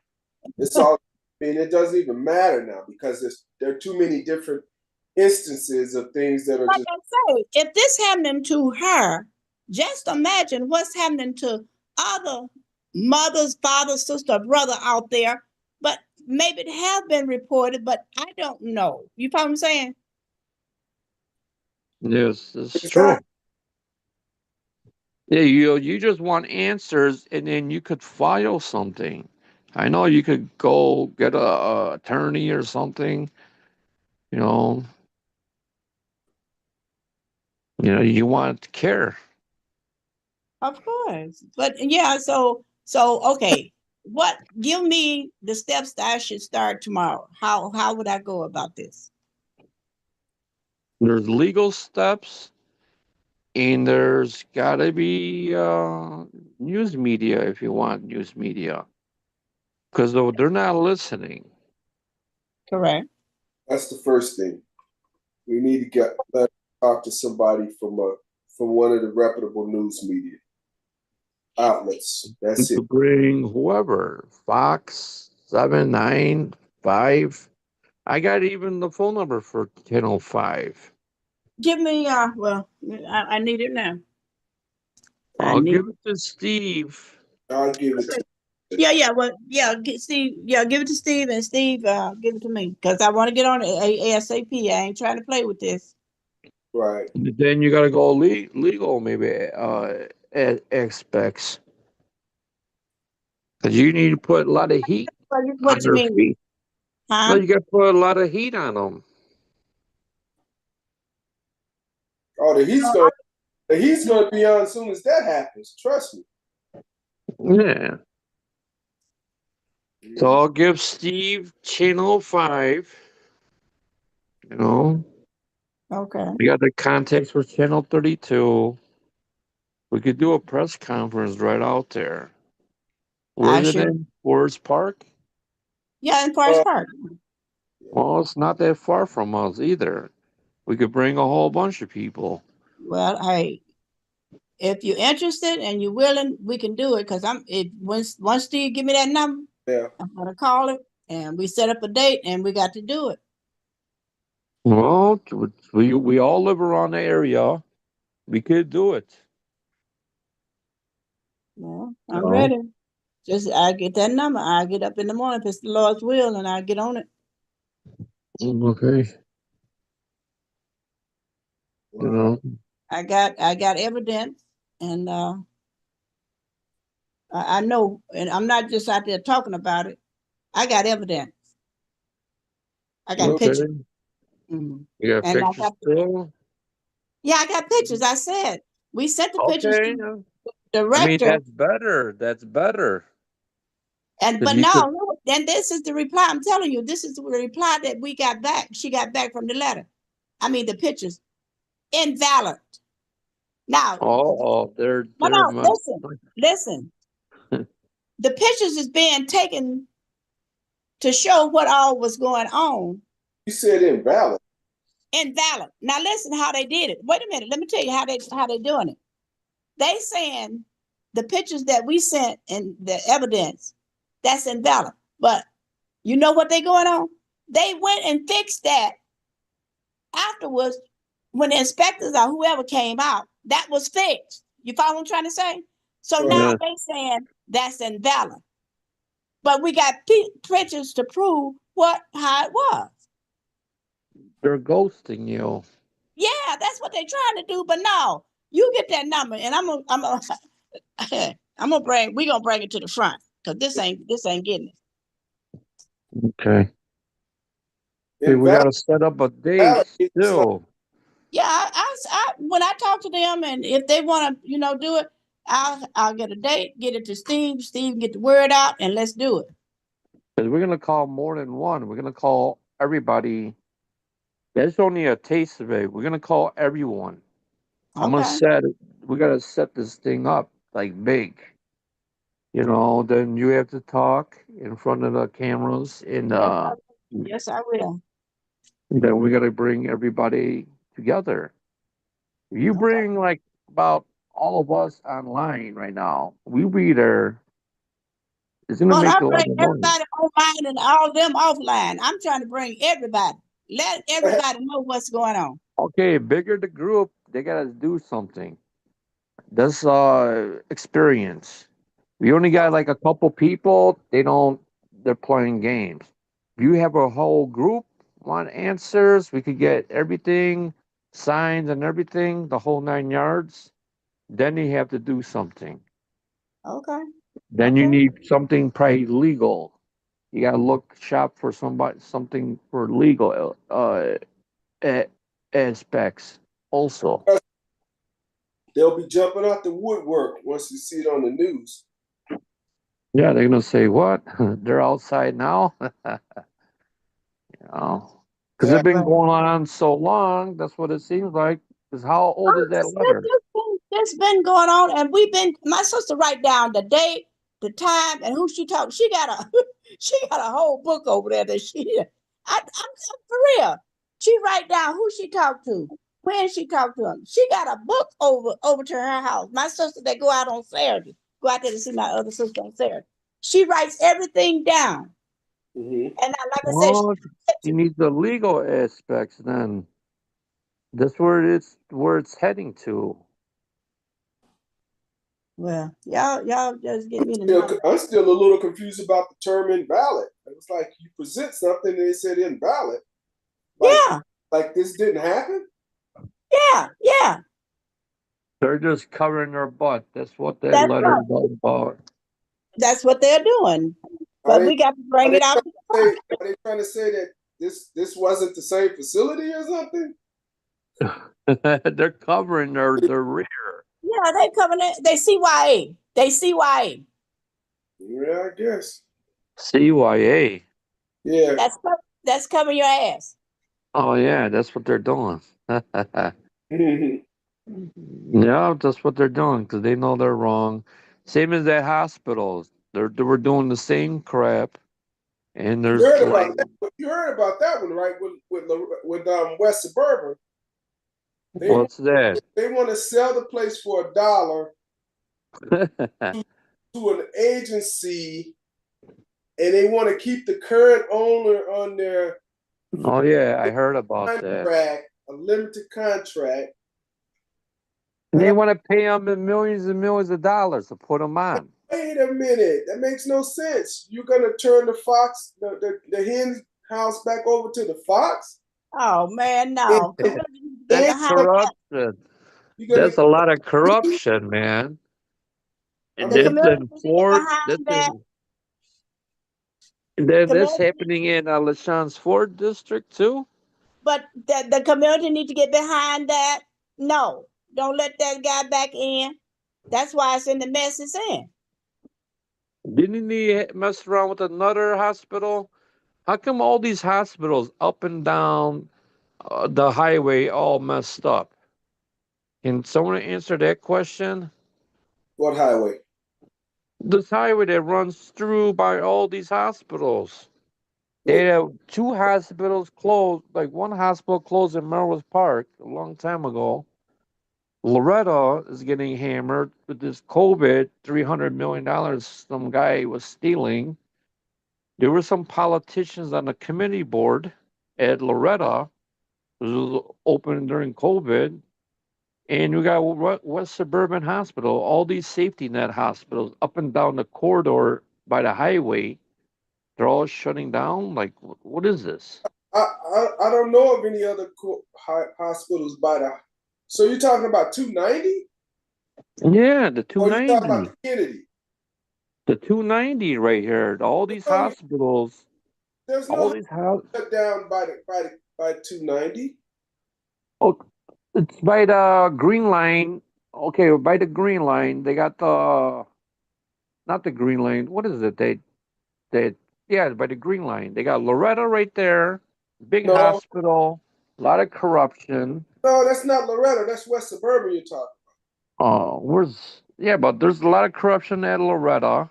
It's all. I mean, it doesn't even matter now because there are too many different instances of things that are Like just. I say, if this happening to her, just imagine what's happening to other mothers, fathers, sister, brother out there. But maybe it have been reported, but I don't know. You follow what I'm saying? Yes, it's true. Exactly. Yeah, you just want answers, and then you could file something. I know you could go get a attorney or something. You know, you want to care. Of course. But yeah, so okay. What give me the steps that I should start tomorrow? How would I go about this? There's legal steps, and there's got to be news media if you want news media, because they're not listening. Correct. That's the first thing. We need to talk to somebody from one of the reputable news media outlets. That's it. To bring whoever, Fox 795. I got even the phone number for 1005. Give me well, I need it now. I I'll need give it to Steve. I'll give it to yeah, well, yeah, Steve, yeah, give it to Steve and Steve, give it to me because I want to get on it ASAP. I ain't trying to play with this. right. Then you got to go legal, maybe expects. Because you need to put a lot of heat on What you their mean? feet. No, Huh? you got to put a lot of heat on them. Oh, the heat's gonna be on as soon as that happens. Trust me. Yeah. So I'll give Steve Channel 5. You know, Okay. we got the contacts for Channel 32. We could do a press conference right out there. I Where's it sure. in? Forest Park? Yeah, in Forest Uh, Park. Well, it's not that far from us either. We could bring a whole bunch of people. Well, hey, if you're interested and you're willing, we can do it. Cause once Steve give me that number, yeah. I'm gonna call it and we set up a date and we got to do it. Well, we all live around the area. We could do it. Well, You I'm know? ready. Just I get that number. I get up in the morning if it's the Lord's will, and I get on it. Okay. You Wow. know. I got evidence, and I know, and I'm not just out there talking about it. I got evidence. I got pictures. Okay. Mhm. You got And I pictures got still? yeah, I got pictures. I said we sent the pictures Okay. to the I mean, director, that's better. That's better. and Because but you could. no, then this is the reply. I'm telling you, this is the reply that we got back. She got back from the letter. I mean, the pictures invalid. Now, Oh, they're no, listen. The pictures is being taken to show what all was going on. You said invalid. Invalid. Now listen how they did it. Wait a minute. Let me tell you how they doing it. They saying the pictures that we sent and the evidence that's invalid. But you know what they going on? They went and fixed that afterwards when the inspectors or whoever came out. That was fixed. You follow what I'm trying to say? So Right. now Yeah, they saying that's invalid. But we got pictures to prove how it was. they're ghosting you. Yeah, that's what they're trying to do. But no, you get that number, and I'm gonna bring. We gonna bring it to the front because this ain't getting it. Okay. Hey, we got Invalid. to set up a date It's like still. Yeah, when I talk to them, and if they want to, do it, I'll get a date, get it to Steve. Steve get the word out, and let's do it. Because we're going to call more than one. We're going to call everybody. That's only a taste of it. We're going to call everyone. I'm going to Okay. set it. We got to set this thing up like big. You know, then you have to talk in front of the cameras, and Yes, I will. then we got to bring everybody together. You Okay. bring like about all of us online right now. We be there. It's gonna Well, I make a lot bring of noise. everybody online and all of them offline. I'm trying to bring everybody. Let everybody know what's going on. Okay, bigger the group, they gotta do something. That's experience. We only got like a couple people. They're playing games. If you have a whole group want answers, we could get everything, signs and everything, the whole 9 yards. Then you have to do something. Okay. Then you Okay. need something probably legal. You gotta shop for something for legal a- aspects also. They'll be jumping out the woodwork once you see it on the news. Yeah, they're gonna say what? They're outside now, you know, because Yeah. they've been Well, going on so long. That's what it seems like. Because how old is that letter? this been going on, and we've been. My sister write down the date, the time, and who she talked. She got a she got a whole book over there that she. I'm for real. She write down who she talked to, when she talked to him. She got a book over to her house. My sister that go out on Saturday, go out there to see my other sister on Saturday. She writes everything down, Mm-hmm. and like I said, Well, you need the legal aspects. Then that's where it's heading to. well, y'all just get me to know. I'm still a little confused about the term invalid. It was like you present something and they said invalid. Like Yeah, like this didn't happen. yeah. They're just covering their butt. That's what that That's letter right. is all about. That's what they're doing. Are But they we got to are bring they it out trying to the to front. say are they trying to say that this wasn't the same facility or something? They're covering their rear. Yeah, they coming in. They CYA. They CYA. Yeah, I guess. CYA. Yeah. That's covering your ass. Oh yeah, that's what they're doing. Mhm. Yeah, that's what they're doing because they know they're wrong. Same as at hospitals. They were doing the same crap, and You there's heard like, about that. You heard about that one, right? With West Suburban, they what's that? they want to sell the place for $1 to an agency, and they want to keep the current owner on their Oh yeah, I heard about that. contract, a limited contract. And And they want to pay them and millions of dollars to put them on. wait a minute, that makes no sense. You're gonna turn the Fox, the hen house back over to the Fox, Oh man, and, no. and, Community need to get That's and behind that. corruption. you're gonna That's a lot of corruption, man. And I The mean, this community in need to get Ford, this behind is that. then this Community, happening in LaShawne's Ford district too. but the community need to get behind that. No, don't let that guy back in. That's why it's in the mess it's in. Didn't he mess around with another hospital? How come all these hospitals up and down the highway all messed up? Can someone answer that question? what highway? This highway that runs through by all these hospitals. They What, have two hospitals closed, like one hospital closed in Melrose Park a long time ago. Loretta is getting hammered with this COVID, $300 million some guy was stealing. There were some politicians on the committee board at Loretta. This was open during COVID. And we got West Suburban Hospital, all these safety net hospitals up and down the corridor by the highway. They're all shutting down. Like, what is this? I don't know of any other hospitals by the. So you're talking about 290, Yeah, the or you talking about 290. the Kennedy? The 290 right here. All these No, hospitals, there's all no these house. shut down by 290. Oh, it's by the Green Line. Okay, by the Green Line, they got the not the Green Line. What is it? They yeah, by the Green Line. They got Loretta right there, big No, hospital, a lot of corruption. no, that's not Loretta. That's West Suburban you're talking. Where's yeah, but there's a lot of corruption at Loretta.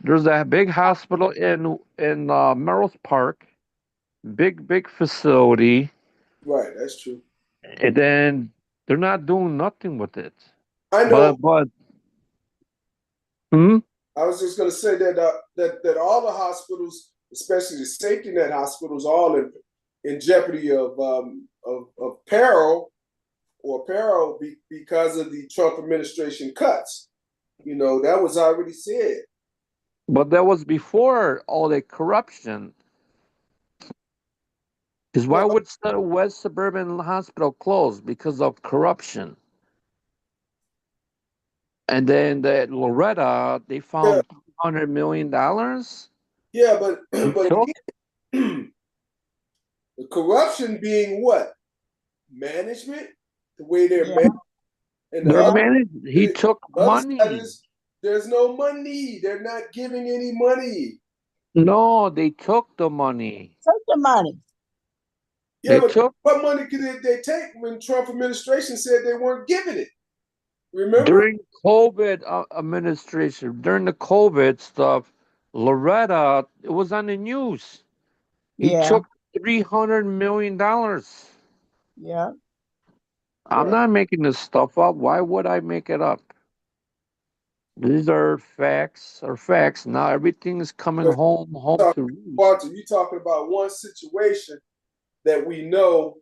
There's a big hospital in Melrose Park, big facility, Right, that's true. and then they're not doing nothing with it. I know. But hmm? I was just going to say that that all the hospitals, especially the safety net hospitals, all in jeopardy of peril because of the Trump administration cuts. You know, that was already said. But that was before all the corruption. Because why Well, would West Suburban Hospital close? Because of corruption. And then that Loretta, they yeah, found $300 million. yeah, but They but took again, the corruption being what? Management, the way they're Yeah. managed, and their managed. He the took other side money. is there's no money. They're not giving any money. No, they took the money. Take the money. Yeah, They but took what money could they take when Trump administration said they weren't giving it? Remember? during COVID administration, during the COVID stuff. Loretta, it was on the news. He Yeah. took $300 million. Yeah. I'm not making this stuff up. Why would I make it up? These are facts. Are facts. Now everything is coming But home to roost. Walter, you talking about one situation that we know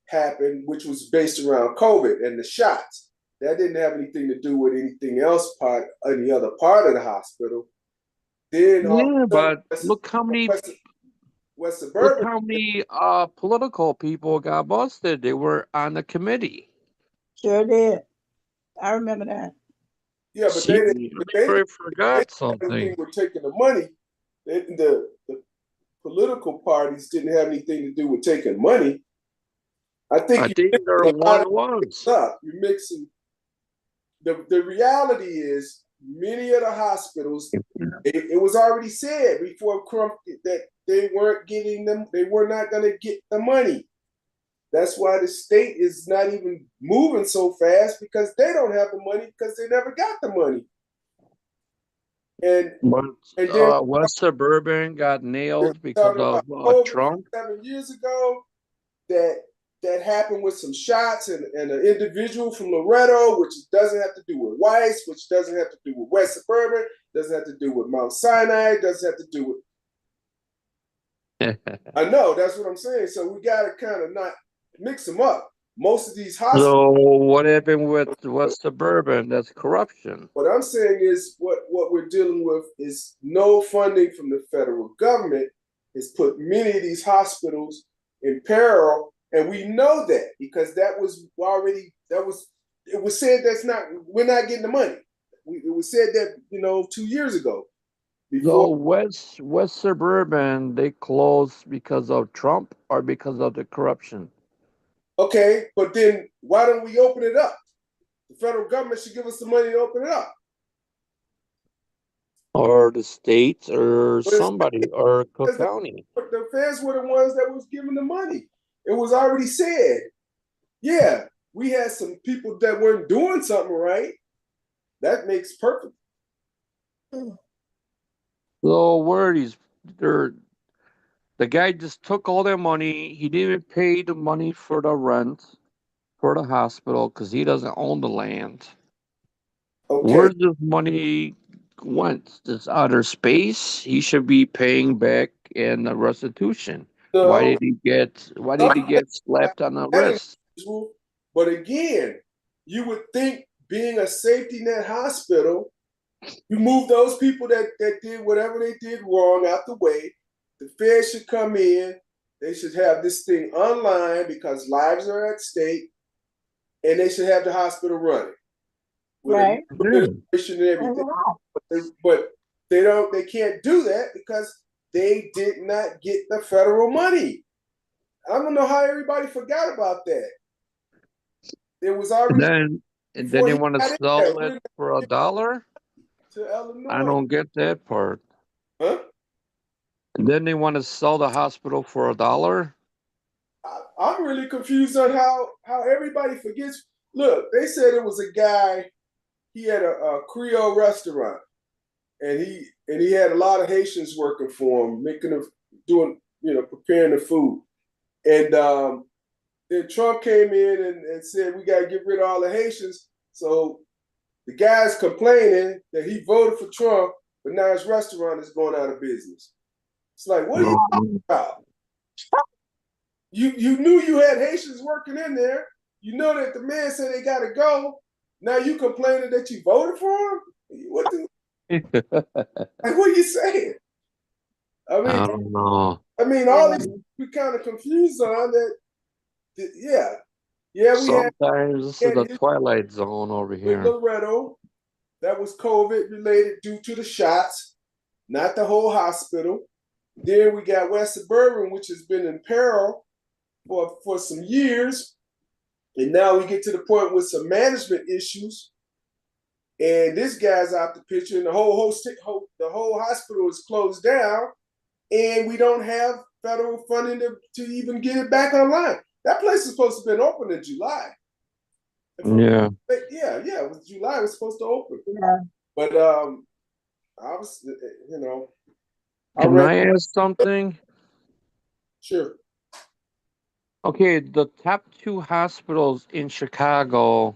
happened, which was based around COVID and the shots. That didn't have anything to do with anything else any other part of the hospital. Then Yeah, but look how many West look Suburban. how many political people got busted. They were on the committee. Sure did. I remember that. Yeah, but See, they I didn't forgot have something. anything with taking the money. The political parties didn't have anything to do with taking money. I think I think they're one-on-ones. You're mixing. The reality is many of the hospitals, it was already said before Trump that they weren't getting them, they were not going to get the money. That's why the state is not even moving so fast because they don't have the money because they never got the money. And then West Suburban got nailed because talking about of COVID Trump. 7 years ago, that happened with some shots and an individual from Loretto, which doesn't have to do with Weiss, which doesn't have to do with West Suburban, doesn't have to do with Mount Sinai, doesn't have to do with. I know, that's what I'm saying. So we got to kind of not mix them up. Most of these hospitals. So what happened with West Suburban? That's corruption. What I'm saying is what we're dealing with is no funding from the federal government has put many of these hospitals in peril. And we know that because it was said we're not getting the money. It was said that, 2 years ago. So West Suburban, they closed because of Trump or because of the corruption? Okay, but then why don't we open it up? The federal government should give us the money to open it up. Or the state or somebody or Cook County. The feds were the ones that was giving the money. It was already said. Yeah, we had some people that weren't doing something right. That makes perfect. So where the guy just took all their money. He didn't even pay the money for the rent for the hospital because he doesn't own the land. Okay. Where's this money went? This outer space? He should be paying back in the restitution. No, Why did he get slapped on the wrist? But again, you would think being a safety net hospital, you move those people that did whatever they did wrong out the way. The feds should come in. They should have this thing online because lives are at stake, and they should have the hospital running. Right. And everything. But they can't do that because they did not get the federal money. I don't know how everybody forgot about that. It was already. And then they want to sell it for $1 to Illinois. I don't get that part. Huh? And then they want to sell the hospital for $1. I'm really confused on how everybody forgets. Look, they said it was a guy. He had a Creole restaurant. and he had a lot of Haitians working for him, preparing the food. And then Trump came in and said we got to get rid of all the Haitians. So the guy's complaining that he voted for Trump, but now his restaurant is going out of business. It's like, what are you talking about? You knew you had Haitians working in there. You know that the man said they got to go. Now you complaining that you voted for him? What are you saying? I don't know. All these we kind of confused on that. Yeah, we Sometimes this is the Twilight Zone over here. Loretto, that was COVID related due to the shots, not the whole hospital. Then we got West Suburban, which has been in peril for some years. And now we get to the point with some management issues. And this guy's out the picture, and the whole hospital is closed down, and we don't have federal funding to even get it back online. That place is supposed to have been open in July. Yeah. It was July. It was supposed to open. Yeah. But I was, Can I ask something? Sure. Okay, the top 2 hospitals in Chicago,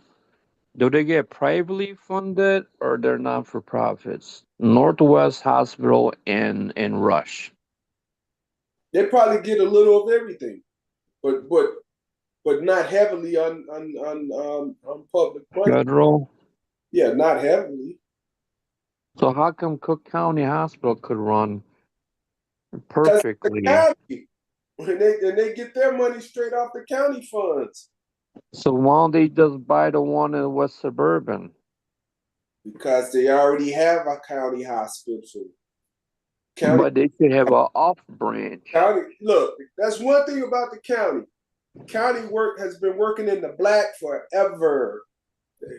do they get privately funded or they're non-for-profits? Northwest Hospital and Rush. They probably get a little of everything, but not heavily on public money. Federal? Yeah, not heavily. So how come Cook County Hospital could run perfectly? And they get their money straight off the county funds. So why don't they just buy the one in West Suburban? Because they already have a county hospital. But they should have an off branch. Look, that's one thing about the county. County has been working in the black forever.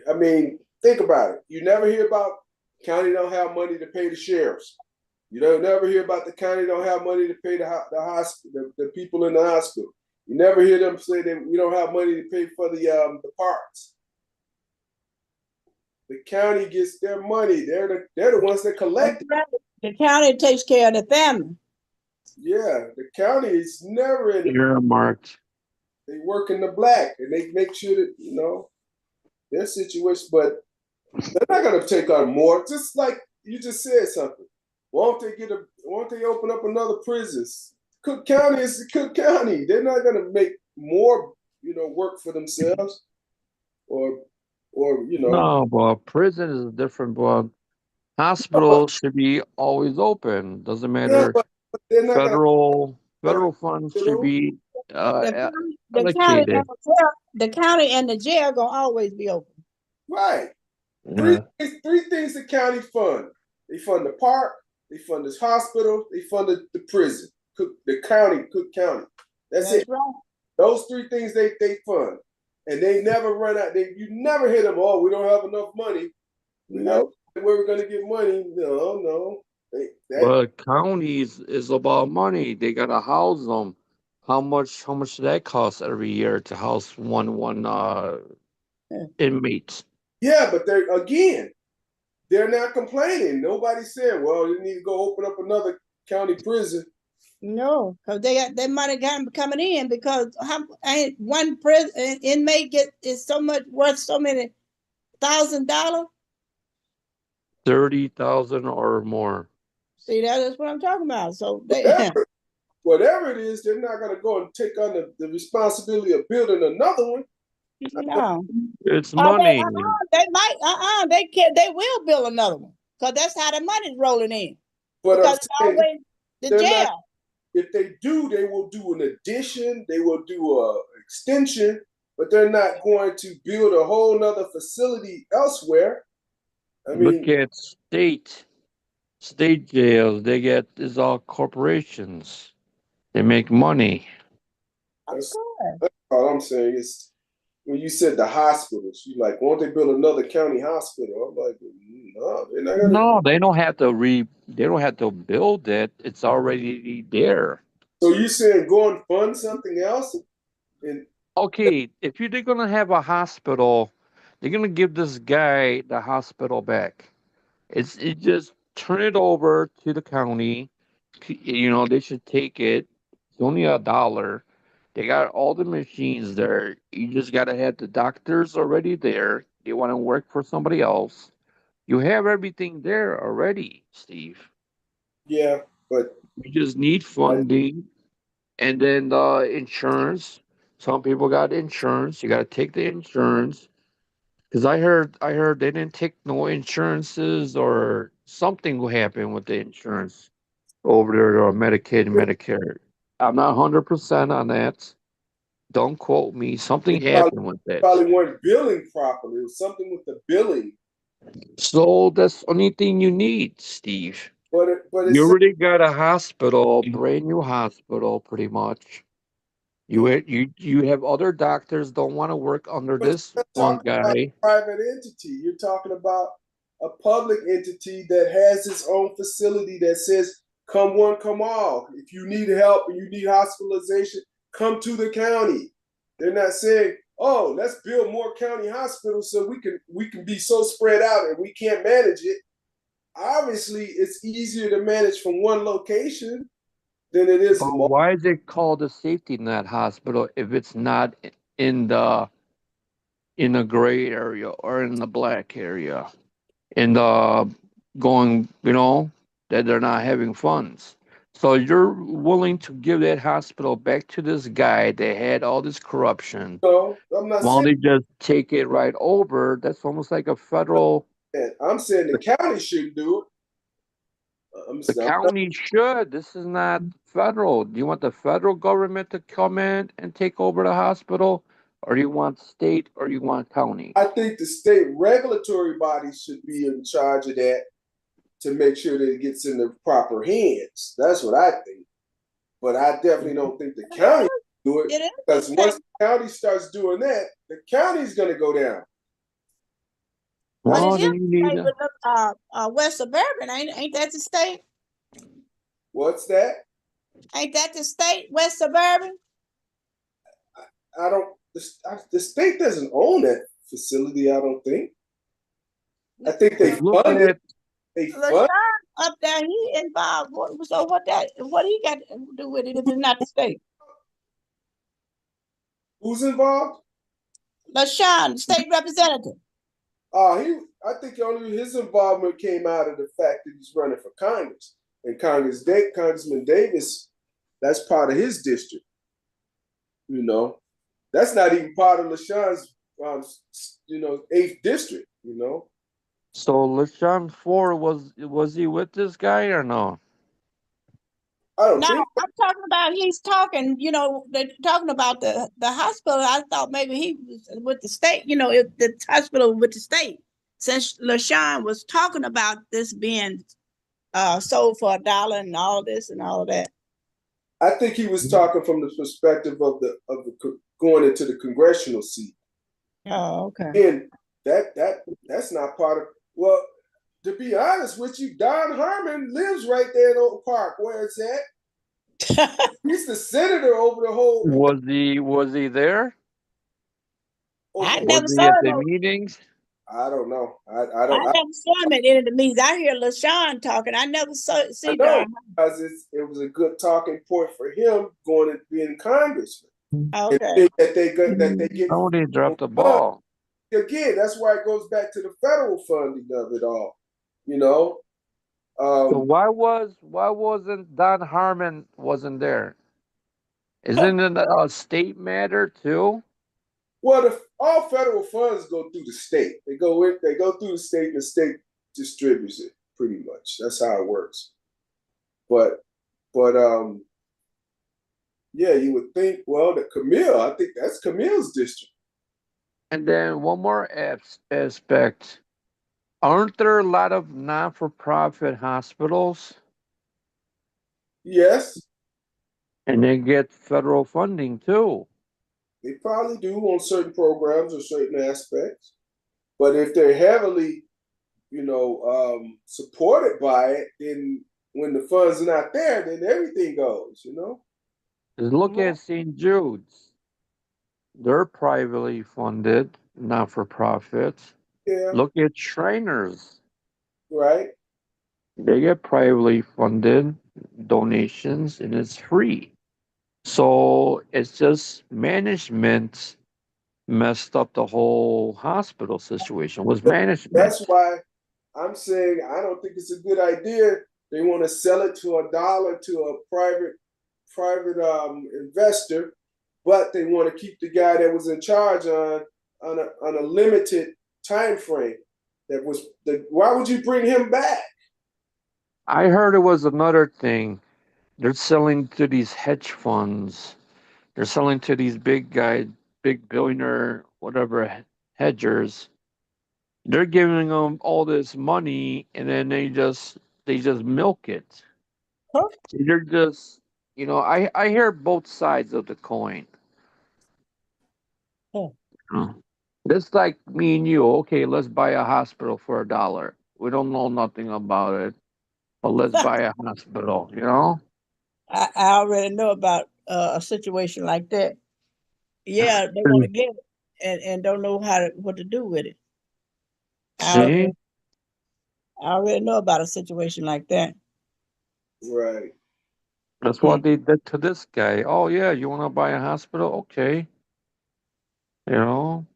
I mean, think about it. You never hear about county don't have money to pay the sheriffs. You don't never hear about the county don't have money to pay the hospital, the people in the hospital. You never hear them say that we don't have money to pay for the parks. The county gets their money. They're the ones that collect it. The county takes care of the family. Yeah, the county is never in earmarked. They work in the black, and they make sure that their situation. But they're not going to take on more. Just like you just said something. Won't they open up another prisons? Cook County is Cook County. They're not going to make more, work for themselves, or. No, but prison is different. But hospitals should be always open. Doesn't matter. Yeah, but federal funds should be the county and the jail gonna always be open. Right. Yeah. Three things the county fund. They fund the park. They fund this hospital. They fund the prison. Cook County. That's it. Right. Those 3 things they fund. And they never run out. You never hear them, oh, we don't have enough money. Where we're going to get money. No. But counties is about money. They got to house them. How much does that cost every year to house one inmate? Yeah, but they're not complaining. Nobody's saying, well, you need to go open up another county prison. No, because they got their money coming in because one prison inmate is so much worth so many $1,000. 30,000 or more. See, that's what I'm talking about. So whatever it is, they're not going to go and take on the responsibility of building another one. No, it's money. They might. They will build another one because that's how the money's rolling in. But because it's always the jail. If they do, they will do an addition. They will do a extension, but they're not going to build a whole nother facility elsewhere. I mean, look at state jails. It's all corporations. They make money. That's all I'm saying is when you said the hospitals, you like, won't they build another county hospital? I'm like, no, they're not gonna. No, they don't have to they don't have to build it. It's already there. So you saying go and fund something else? Okay, if they're gonna have a hospital, they're gonna give this guy the hospital back. It's just turn it over to the county. You know, they should take it. It's only $1. They got all the machines there. You just got to have the doctors already there. They want to work for somebody else. You have everything there already, Steve. Yeah, but You just need funding and then the insurance. Some people got insurance. You got to take the insurance. Because I heard they didn't take no insurances or something will happen with the insurance over there or Medicaid and Medicare. I'm not 100% on that. Don't quote me. they Something happened with that. probably weren't billing properly. It was something with the billing. So that's the only thing you need, Steve. But You it's already got a hospital, brand new hospital, pretty much. You have other doctors don't want to work under but this you're not one talking about guy. a private entity. You're talking about a public entity that has its own facility that says, come one, come all. If you need help and you need hospitalization, come to the county. They're not saying, oh, let's build more county hospitals so we can be so spread out and we can't manage it. Obviously, it's easier to manage from one location than it is But from. why is it called a safety net hospital if it's not in the gray area or in the black area? In the going, that they're not having funds. So you're willing to give that hospital back to this guy that had all this corruption No, I'm not while saying they just take it right over. That's almost like a federal. that. I'm saying the county shouldn't do it. The county should. This is not federal. Do you want the federal government to come in and take over the hospital, or do you want state, or you want county? I think the state regulatory bodies should be in charge of that to make sure that it gets in the proper hands. That's what I think. But I definitely don't think the county do it It is because the once state, the county starts doing that, the county's going to go down. but Well, it is then you need. state with West Suburban, ain't that the state? What's that? Ain't that the state, West Suburban? I don't. The state doesn't own that facility. I don't think. I think they Look fund it. at They LaShawn fund. up there, he involved. So what he got to do with it if it's not the state? Who's involved? LaShawn, state representative. I think only his involvement came out of the fact that he's running for Congress, and Congressman Davis, that's part of his district. That's not even part of LaShawn's, 8th district. so LeSean Ford was he with this guy or no? I don't Now think. I'm talking about he's talking. They're talking about the hospital. I thought maybe he was with the state. If the hospital with the state, since LaShawn was talking about this being sold for $1 and all this and all of that. I think he was talking from the perspective of the going into the congressional seat. Oh, okay. And that's not part of. Well, to be honest with you, Don Harmon lives right there in Oak Park, where it's at. He's the senator over the whole. Was he there? I Over, never Was saw he at him. the meetings? I don't know. I I don't. never saw him at any of the meetings. I hear LaShawn talking. I never see I know Don. because it was a good talking point for him going and being congressman. Okay. That they get Somebody dropped the ball. again. That's why it goes back to the federal funding of it all. So why wasn't Don Harmon wasn't there? Isn't it a state matter too? Well, all federal funds go through the state. They go through the state, and the state distributes it pretty much. That's how it works. But yeah, you would think. Well, I think that's Camille's district. And then one more aspect. Aren't there a lot of non-for-profit hospitals? Yes, And they get federal funding too. they probably do on certain programs or certain aspects. But if they're heavily, supported by it, then when the funds are not there, then everything goes. Just look at St. Jude's. They're privately funded, not for profit. Yeah, Look at Shriners. right. They get privately funded donations and it's free. So it's just management messed up the whole hospital situation. Was That's management. why I'm saying I don't think it's a good idea. They want to sell it to $1 to a private investor, but they want to keep the guy that was in charge on a limited time frame. Why would you bring him back? I heard it was another thing. They're selling to these hedge funds. They're selling to these big guys, big billionaire, whatever hedgers. They're giving them all this money, and then they just milk it. Huh? They're just, I hear both sides of the coin. Huh. Mm. Just like me and you, okay, let's buy a hospital for $1. We don't know nothing about it, but let's buy a hospital. I already know about a situation like that. Yeah, they want to Mm. get it and don't know what to do with it. I See? already, I already know about a situation like that. Right. That's Hmm. what they did to this guy. Oh yeah, you want to buy a hospital? Okay, you know,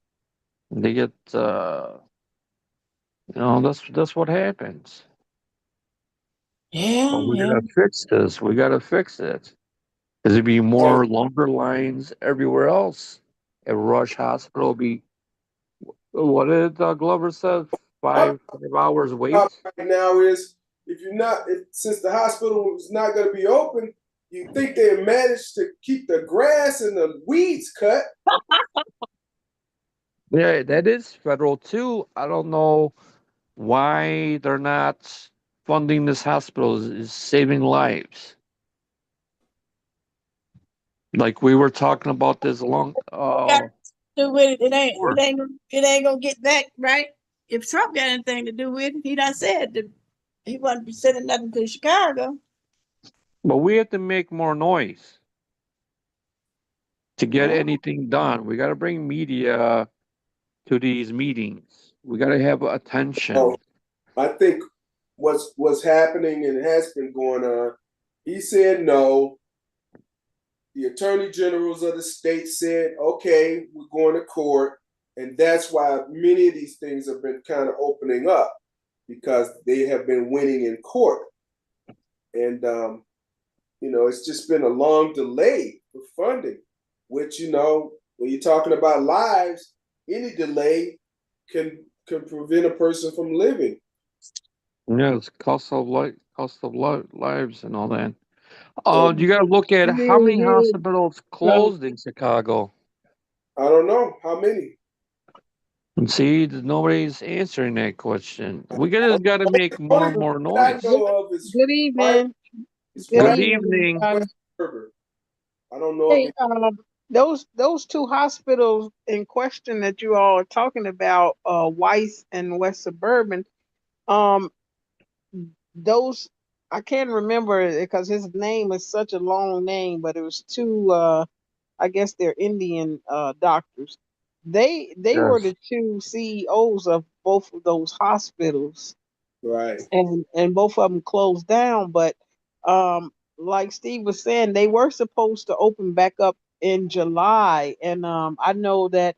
they get that's what happens. But Yeah, we yeah. gotta fix this. We gotta fix it. There'll be So more longer lines everywhere else. At Rush Hospital, be what did Glover said? my 5 hours problem wait. right now is if you're not, if, since the hospital is not going to be open, you think they managed to keep the grass and the weeds cut. Yeah, that is federal too. I don't know why they're not funding this hospital. Is saving lives. Like we were talking about this long. Got Oh, to do with it. It ain't. It sure. ain't. It ain't gonna get back right. If Trump got anything to do with it, he done said that he wasn't sending nothing to Chicago. But we have to make more noise to get Oh, anything done. We got to bring media to these meetings. We got to have Oh, attention. I think what's happening and has been going on. He said no. The attorney generals of the state said, okay, we're going to court. And that's why many of these things have been kind of opening up because they have been winning in court. And, it's just been a long delay for funding, which, when you're talking about lives, any delay can prevent a person from living. Yeah, it's lives, and all that. So You got to look at how really, many really. hospitals So closed in Chicago. I don't know how many. And see, nobody's answering that question. We just got to make more Only and more that I noise. good, know of is good right. evening. It's Good right Good evening. evening. West River. I don't know if Hey, those two hospitals in question that you all are talking about, Weiss and West Suburban, um, those I can't remember it because his name is such a long name, but it was two. I guess they're Indian doctors. They were Yes. the two CEOs of both of those hospitals, right. and both of them closed down. But like Steve was saying, they were supposed to open back up in July, and I know that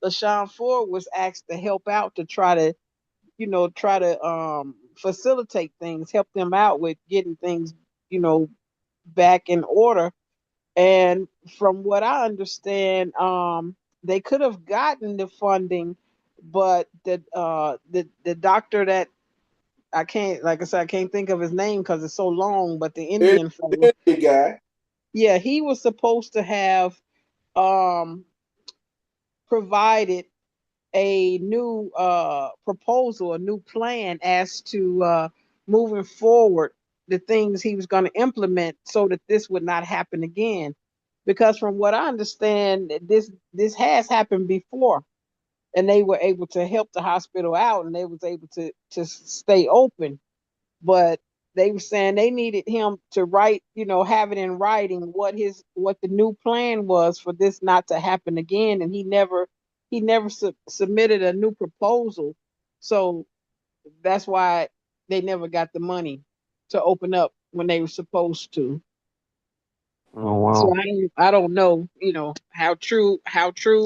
LaShawn Ford was asked to help out to try to facilitate things, help them out with getting things you know back in order. And from what I understand, they could have gotten the funding, but the doctor that I can't, like I said, I can't think of his name because it's so long. But the Any, Indian fellow, any guy. yeah, he was supposed to have um, provided a new proposal, a new plan as to moving forward, the things he was going to implement so that this would not happen again. Because from what I understand, this has happened before, and they were able to help the hospital out, and they was able to stay open. But they were saying they needed him to write, have it in writing what the new plan was for this not to happen again, and he never submitted a new proposal. So that's why they never got the money to open up when they were supposed to. Oh So wow. I don't know, how true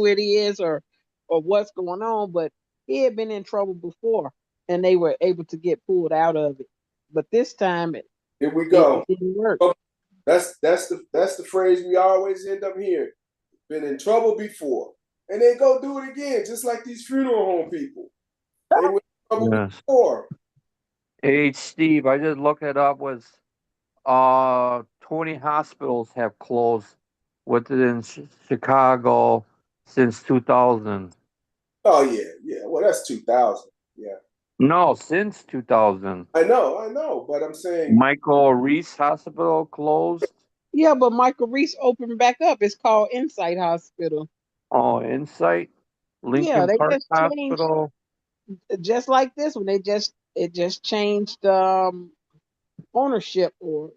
it is or what's going on, but he had been in trouble before and they were able to get pulled out of it. But this time Here we it go. didn't work. Oh, that's the phrase we always end up hearing. Been in trouble before, and they go do it again, just like these funeral home people. They were in trouble Yes. before. Hey Steve, I just looked it up. Was 20 hospitals have closed within Chicago since 2000. Oh yeah, yeah. Well, that's 2000. Yeah, No, since 2000. I know. But I'm saying, Michael Reese Hospital closed. Yeah, but Michael Reese opened back up. It's called Insight Hospital. Oh, Insight. Yeah, Lincoln they Park just changed Hospital. just like this one. It just changed ownership, or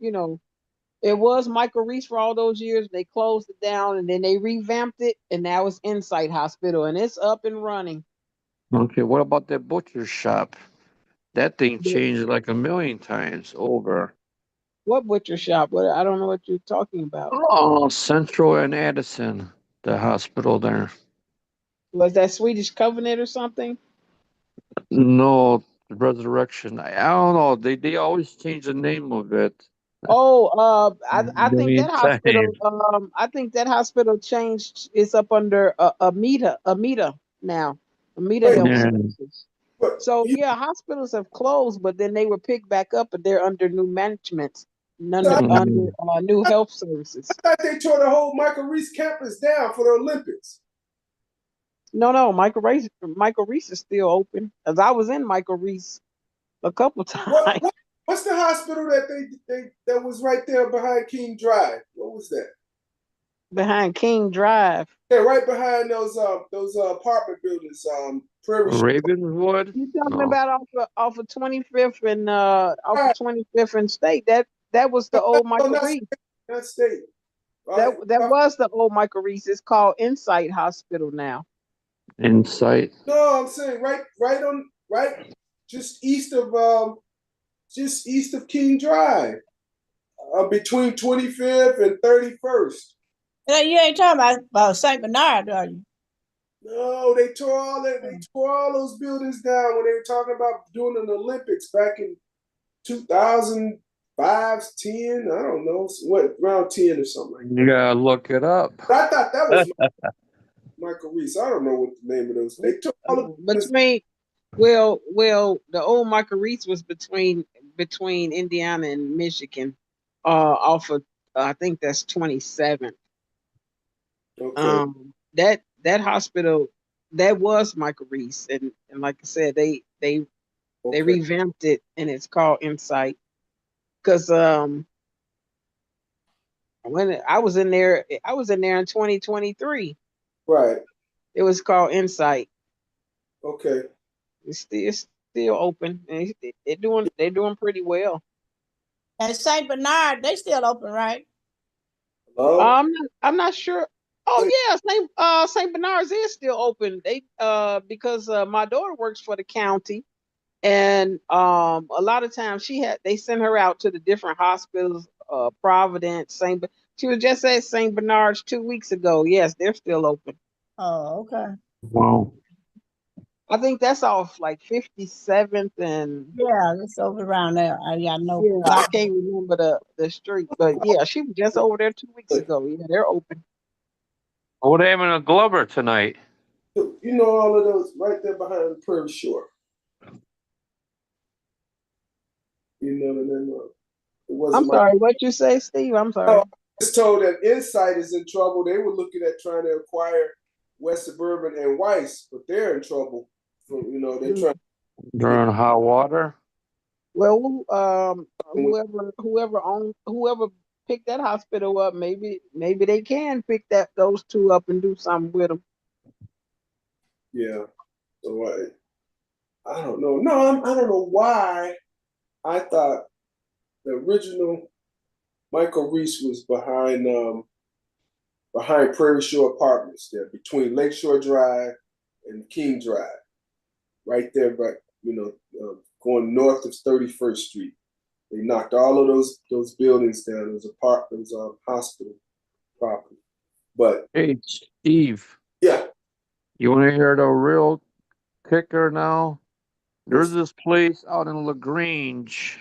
it was Michael Reese for all those years. They closed it down and then they revamped it, and now it's Insight Hospital and it's up and running. Okay, what about that butcher shop? That thing The- changed like a million times over. What butcher shop? What, I don't know what you're talking about. Oh, Central and Addison, the hospital there. Was that Swedish Covenant or something? No, Resurrection. I don't know. They always change the name of it. Oh, I think that Million hospital. times. I think that hospital changed. It's up under Amita now, Amita wait, Health Yeah. Services. but So yeah, hospitals have closed, but then they were picked back up, but they're under new management, and under Mhm. new health services. I thought they tore the whole Michael Reese campus down for the Olympics. No, Michael Reese is still open. As I was in Michael Reese a couple What, times what what's the hospital that they that was right there behind King Drive? What was that? behind King Drive. Yeah, right behind those apartment buildings, Prairie Shore. Ravenswood? You talking No. about off of 25th and off of Right. 25th and State? That was the old No, Michael not Reese. state, not state. That was the old Michael Reese. It's called Insight Hospital now. Insight. No, I'm saying right just east of King Drive, between 25th and 31st. You ain't talking about Saint Bernard, are you? No, they tore all those buildings down when they were talking about doing an Olympics back in 2005, 10. I don't know what, around 10 or something like that. You gotta look it up. But I thought that was Michael Reese. I don't know what the name of those. They took all the buildings. Between well, the old Michael Reese was between Indiana and Michigan, off of I think that's 27. Okay, That hospital that was Michael Reese, and like I said, they okay, revamped it and it's called Insight. Because when I was in there in 2023. right, It was called Insight. okay. It's still open, and they're doing pretty well. And Saint Bernard, they still open, right? Hello. I'm not sure. Oh yeah, Saint Bernard's is still open. They because my daughter works for the county, and a lot of times they send her out to the different hospitals, Providence, she was just at Saint Bernard's 2 weeks ago. Yes, they're still open. Oh, okay. Wow. I think that's off like 57th and Yeah, it's over around there. I know. yeah, I can't remember the street, but yeah, she was just over there 2 weeks ago. Yeah, they're open. What happened to Glover tonight? You know all of those right there behind Prairie Shore. You know, and then it I'm wasn't my. sorry, what you say, Steve? I'm No, sorry. I was told that Insight is in trouble. They were looking at trying to acquire West Suburban and Weiss, but they're in trouble. They're trying. During hot water? Well, whoever picked that hospital up, maybe they can pick those two up and do something with them. Yeah. So I don't know. No, I don't know why I thought the original Michael Reese was behind Prairie Shore Apartments there, between Lakeshore Drive and King Drive, right there, right, going north of 31st Street. They knocked all of those buildings down. Those hospital property. But Hey, Steve, yeah, you want to hear the real kicker now? There's this place out in LaGrange.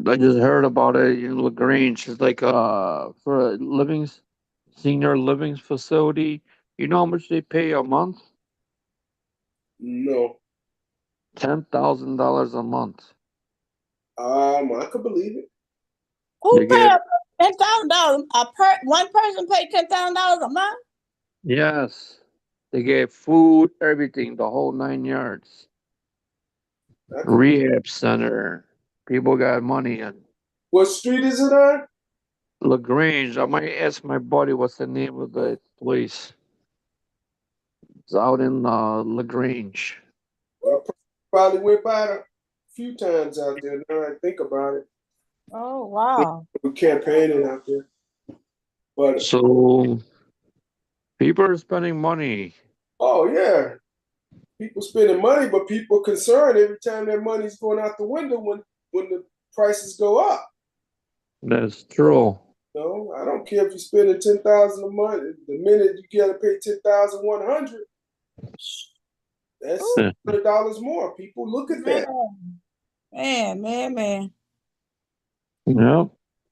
I just heard about it in LaGrange. It's like for a senior living facility. You know how much they pay a month? no, $10,000 a month. I could believe it. Who They pay get $10,000 one person pay $10,000 a month? yes. They get food, everything, the whole 9 yards. I could, Rehab center. People got money and what street is it on? LaGrange. I might ask my buddy what's the name of the place. It's out in LaGrange. Well, I probably went by it a few times out there. Now I think about it. Oh, wow. We're campaigning out there. But So people are spending money. oh yeah, people spending money, but people concerned every time their money's going out the window when the prices go up. That's true. No, I don't care if you're spending 10,000 a month. The minute you gotta pay 10,100, that's Yeah. $100 more. People look at that. Man. Yeah.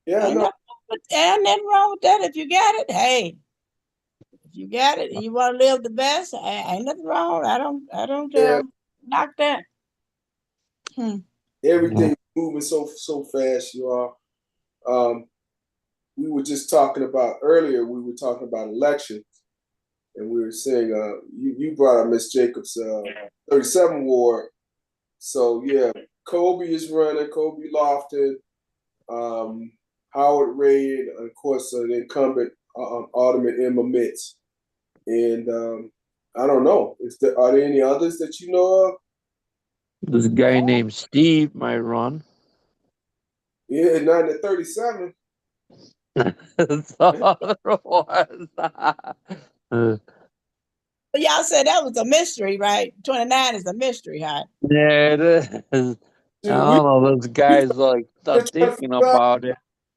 Yeah, I Ain't know. nothing wrong with that if you got it. Hey, if you got it and you want to live the best, ain't nothing wrong. I don't Yeah. knock that. Everything's moving so fast, you all. We were just talking about earlier. We were talking about elections, and we were saying you brought up Miss Jacobs' 37 ward. So yeah, Kobe is running. Kobe Lofton, Howard Ray, and of course the incumbent Alderman Emma Mitz. And I don't know. Are there any others that you know of? This guy named Steve might run. Yeah, not in the 37. The other one. But y'all said that was a mystery, right? 29 is a mystery, huh? Yeah, it is. I Dude, don't know. Those guys like we're start trying to thinking figure out, about it.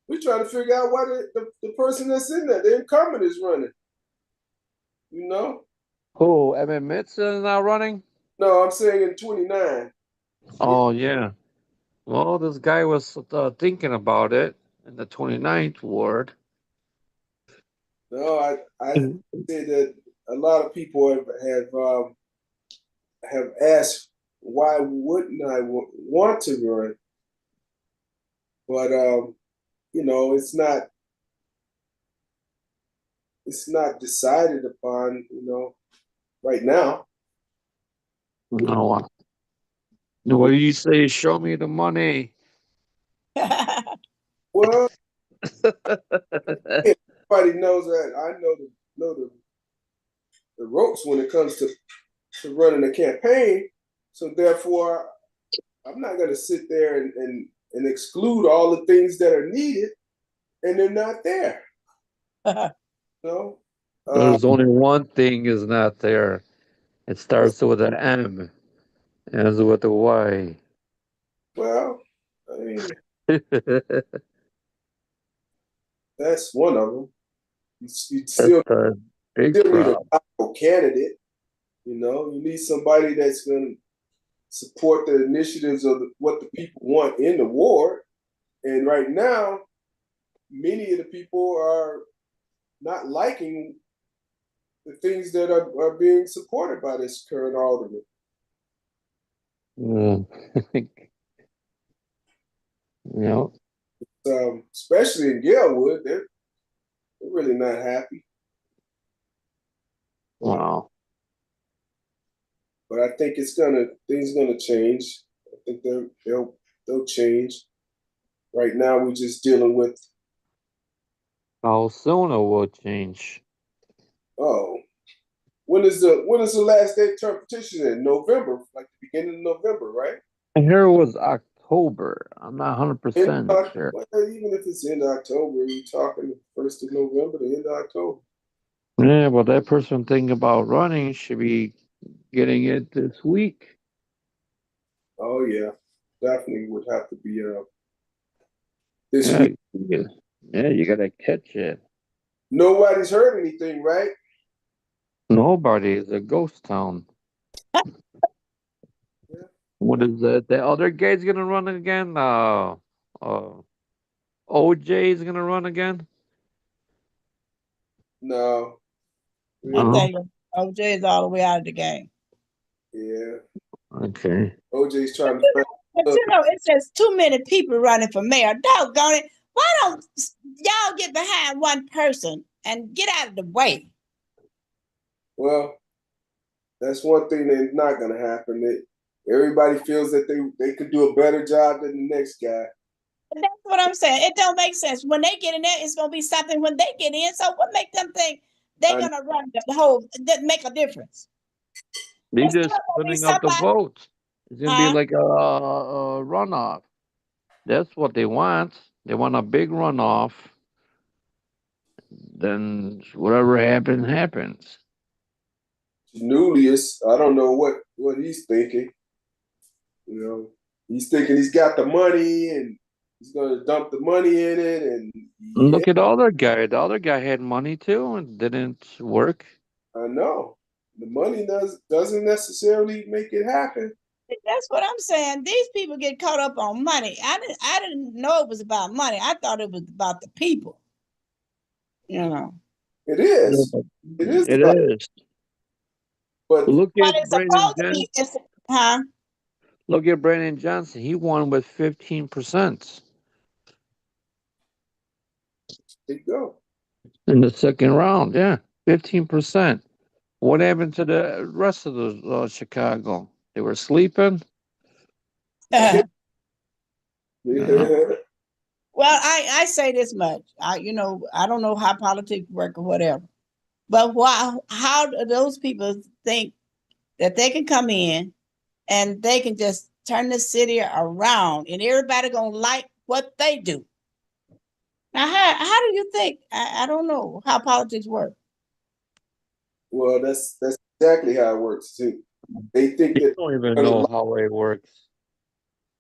we're trying to figure out why the person that's in there, the incumbent, is running. You know? Who? Emmett Mitson is now running? No, I'm saying in 29. Oh yeah. Well, this guy was thinking about it in the 29th ward. No, I say that a lot of people have asked why wouldn't I want to run, but you know, it's not decided upon, you know, right now. No. What do you say? Show me the money. Well, everybody knows that I know the ropes when it comes to running a campaign. So therefore, I'm not going to sit there and exclude all the things that are needed, and they're not there. No, There's only one thing is not there. It starts with an M, ends with a Y. well, I mean, that's one of them. You That's still a big need a problem. viable candidate. You know, you need somebody that's going to support the initiatives of what the people want in the ward. And right now, many of the people are not liking the things that are being supported by this current alderman. Mm. Yeah. Especially in Galewood, they're really not happy. Wow. But I think things gonna change. I think they'll change. Right now, we're just dealing with How soon it will change? oh, when is the last day term petition in November, like the beginning of November, right? I hear it was October. I'm not In 100% sure. well, even if it's in October, you're talking 1st of November to end of October. Yeah, but that person thinking about running should be getting it this week. Oh yeah, definitely would have to be this Yeah, week. yeah, you gotta catch it. Nobody's heard anything, right? Nobody is a ghost town. Yeah. What is that? The other guy's gonna run again? OJ is gonna run again? No. I Yeah. No? think OJ is all the way out of the game. Yeah. Okay. OJ's trying to find. But you know, it's just too many people running for mayor. Doggone it. Why don't y'all get behind one person and get out of the way? Well, that's one thing that's not going to happen. That everybody feels that they could do a better job than the next guy. And that's what I'm saying. It don't make sense. When they get in there, it's gonna be something when they get in. So what make them think they're I- gonna run the whole that make a difference? They It's still just gonna be putting out the somebody, votes. It's gonna be huh? like a runoff. That's what they want. They want a big runoff. Then whatever happens, happens. Julius, I don't know what he's thinking. You know, he's thinking he's got the money and he's going to dump the money in it. And yeah, Look at the other guy. The other guy had money too and didn't work. I know the money doesn't necessarily make it happen. That's what I'm saying. These people get caught up on money. I didn't know it was about money. I thought it was about the people. You know. It is. It is It about, is. but Look But at it's Brandon supposed to be, Johnson. huh? Look at Brandon Johnson. He won with 15% there you go. in the second round. Yeah, 15%. What happened to the rest of the Chicago? They were sleeping. Yeah. Well, I say this much. You know, I don't know how politics work or whatever. But why how do those people think that they can come in and they can just turn the city around and everybody gonna like what they do? Now how do you think? I don't know how politics work. Well, that's exactly how it works too. They think You that don't even they're gonna know how it works.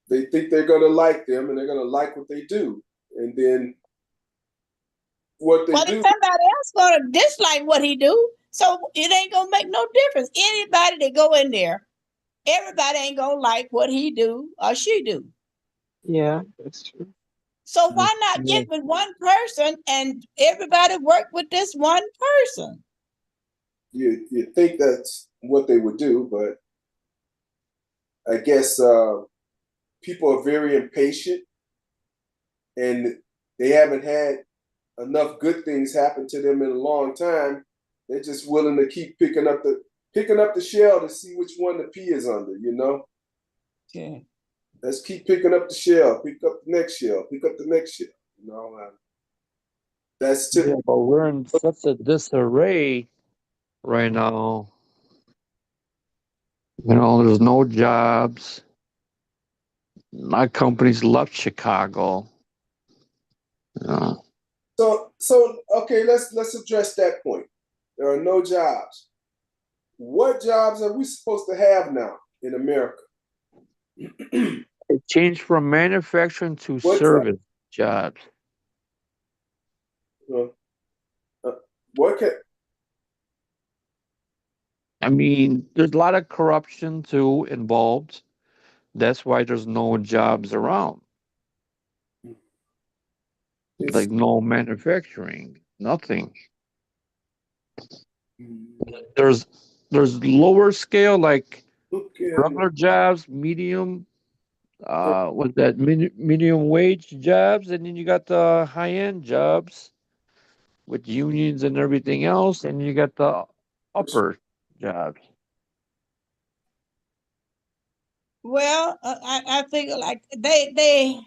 they think they're going to like them and they're going to like what they do. And then what they Well, if do, somebody else gonna dislike what he do, so it ain't gonna make no difference. Anybody that go in there, everybody ain't gonna like what he do or she do. Yeah, that's true. So why not Yeah. get with one person and everybody work with this one person? you think that's what they would do, but I guess people are very impatient and they haven't had enough good things happen to them in a long time. They're just willing to keep picking up the shell to see which one the pea is under, you know? Yeah. Let's keep picking up the shell, pick up the next shell, pick up the next shell, you know? That's Yeah, typical. but we're in such a disarray right now. You know, there's no jobs. My company's left Chicago. You know. So okay, let's address that point. There are no jobs. What jobs are we supposed to have now in America? It changed from manufacturing to What service jobs. uh, what can I mean, there's a lot of corruption too involved. That's why there's no jobs around. it's Like no manufacturing, nothing. There's lower scale like okay. regular jobs, medium, with that medium wage jobs, and then you got the high end jobs with unions and everything else, and you got the upper jobs. Well, I figure like the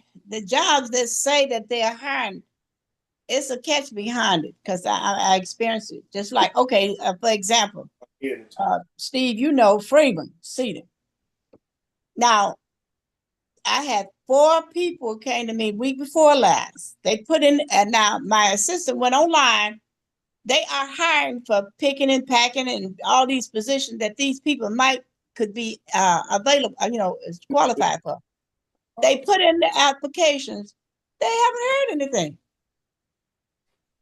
jobs that say that they're hiring, it's a catch behind it because I experienced it. Just like okay, for example, Steve, you know Freeman Cedar. Now I had 4 people came to me week before last. They put in, and now my assistant went online. They are hiring for picking and packing and all these positions that these people might could be available, is qualified for. They put in the applications. They haven't heard anything.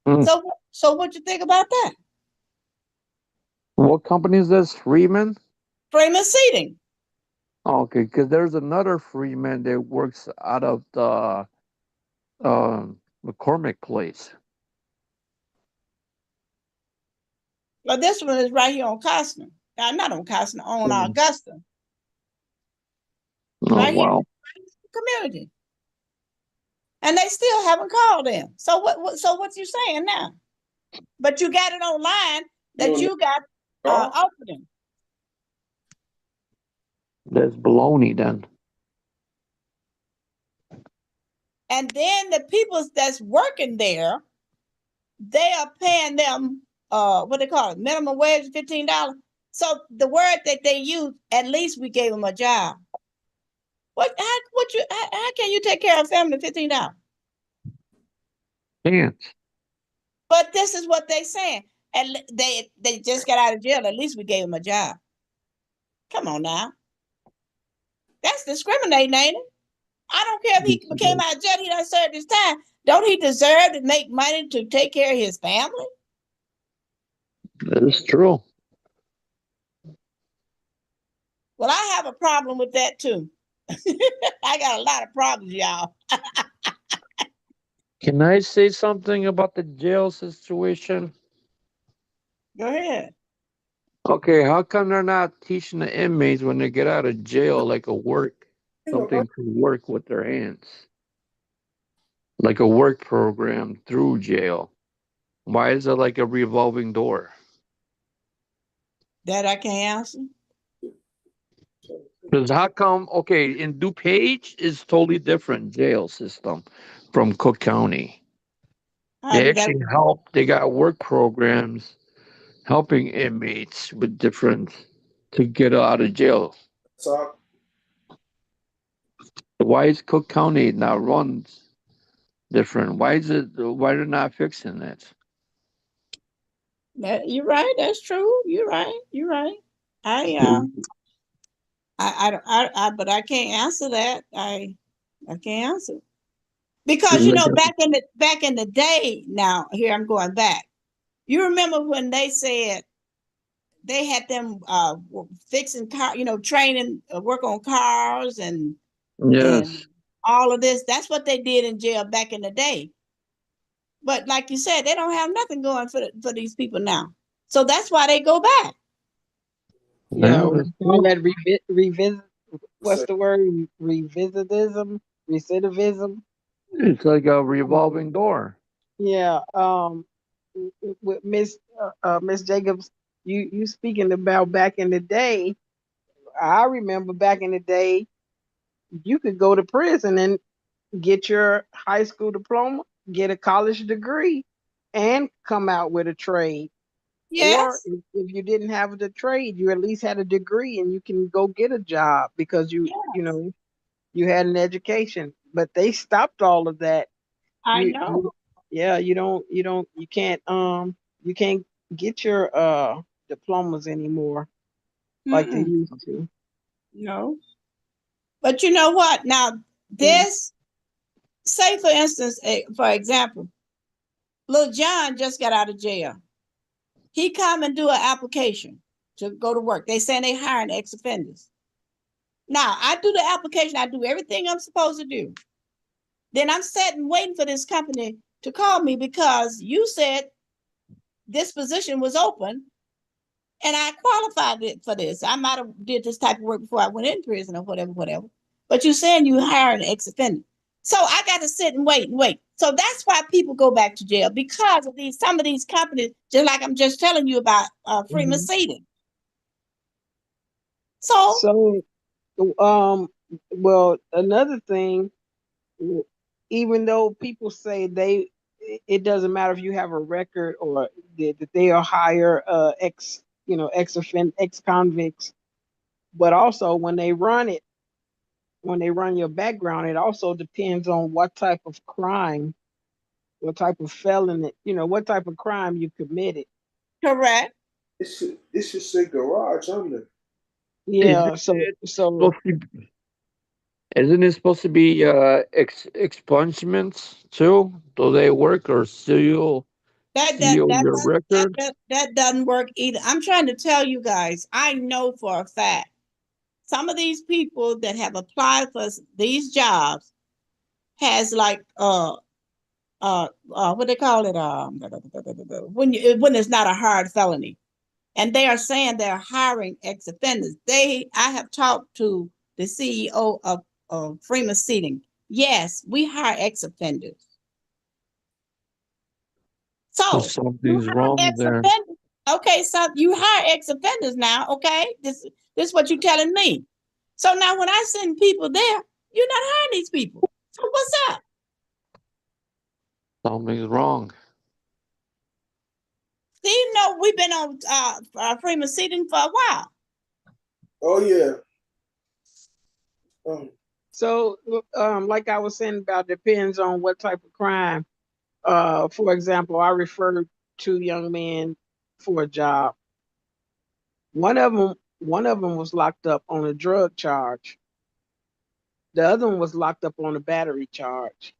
Hmm. So what you think about that? What company is this? Freeman? Freeman Seating. Okay, because there's another Freeman that works out of the McCormick place. But this one is right here on Costner. Not on Costner, on Augusta. Oh, Right here in wow. the community. And they still haven't called them. So what you saying now? But you got it online that you got opening. That's baloney then. And then the people that's working there, they are paying them what they call it, minimum wage, $15. So the word that they use, at least we gave them a job. How can you take care of a family $15? Can't. But this is what they saying. And they just got out of jail. At least we gave them a job. Come on now. That's discriminating, ain't it? I don't care if he became out of jail, he done served his time. Don't he deserve to make money to take care of his family? That is true. Well, I have a problem with that too. I got a lot of problems, y'all. Can I say something about the jail situation? Go ahead. Okay, how come they're not teaching the inmates when they get out of jail like something to work with their hands? Like a work program through jail. Why is it like a revolving door? That I can't answer. Because how come, okay, in DuPage is totally different jail system from Cook County. They actually they got work programs helping inmates with to get out of jail. So Why is Cook County now run different? Why they're not fixing it? You're right. That's true. You're right. You're right. But I can't answer that. I can't answer because back in the day. Now here I'm going back. You remember when they said they had them fixing car, training, work on cars and all of this. That's what they did in jail back in the day. But like you said, they don't have nothing going for these people now. So that's why they go back. Yeah, all that revisit. What's the word? Recidivism. It's like a revolving door. Yeah. With Miss Jacobs, you speaking about back in the day. I remember back in the day, you could go to prison and get your high school diploma, get a college degree, and come out with a trade. Yes. Or if you didn't have the trade, you at least had a degree and you can go get a job because you had an education. But they stopped all of that. I know. You can't get your diplomas anymore like they used to. No. But you know what? Now this, say for instance, for example, Lil John just got out of jail. He come and do an application to go to work. They saying they hiring ex-offenders. Now I do the application. I do everything I'm supposed to do. Then I'm sitting waiting for this company to call me because you said this position was open and I qualified it for this. I might have did this type of work before I went in prison or whatever. But you're saying you hired an ex-offender. So I got to sit and wait. So that's why people go back to jail, because of some of these companies, just like I'm just telling you about Freeman Seating. So well, another thing, even though people say it doesn't matter if you have a record or that they'll hire ex-convicts, but also when they run your background, it also depends on what type of crime, what type of felony, what type of crime you committed. Correct. It should say garage on there. Yeah. it So supposed to, isn't it supposed to be expungements too? Do they work or That that seal that your does that, record? that that doesn't work either. I'm trying to tell you guys, I know for a fact some of these people that have applied for these jobs has like what they call it when it's not a hard felony, and they are saying they're hiring ex-offenders. I have talked to the CEO of Freeman Seating. Yes, we hire ex-offenders. So So you something's hire wrong there. ex-offenders. Okay, so you hire ex-offenders now. Okay, this is what you're telling me. So now when I send people there, you're not hiring these people. So what's up? Something's wrong. See, no, we've been on Freeman Seating for a while. Oh yeah. so like I was saying about depends on what type of crime. For example, I referred two young men for a job. One of them was locked up on a drug charge. The other one was locked up on a battery charge.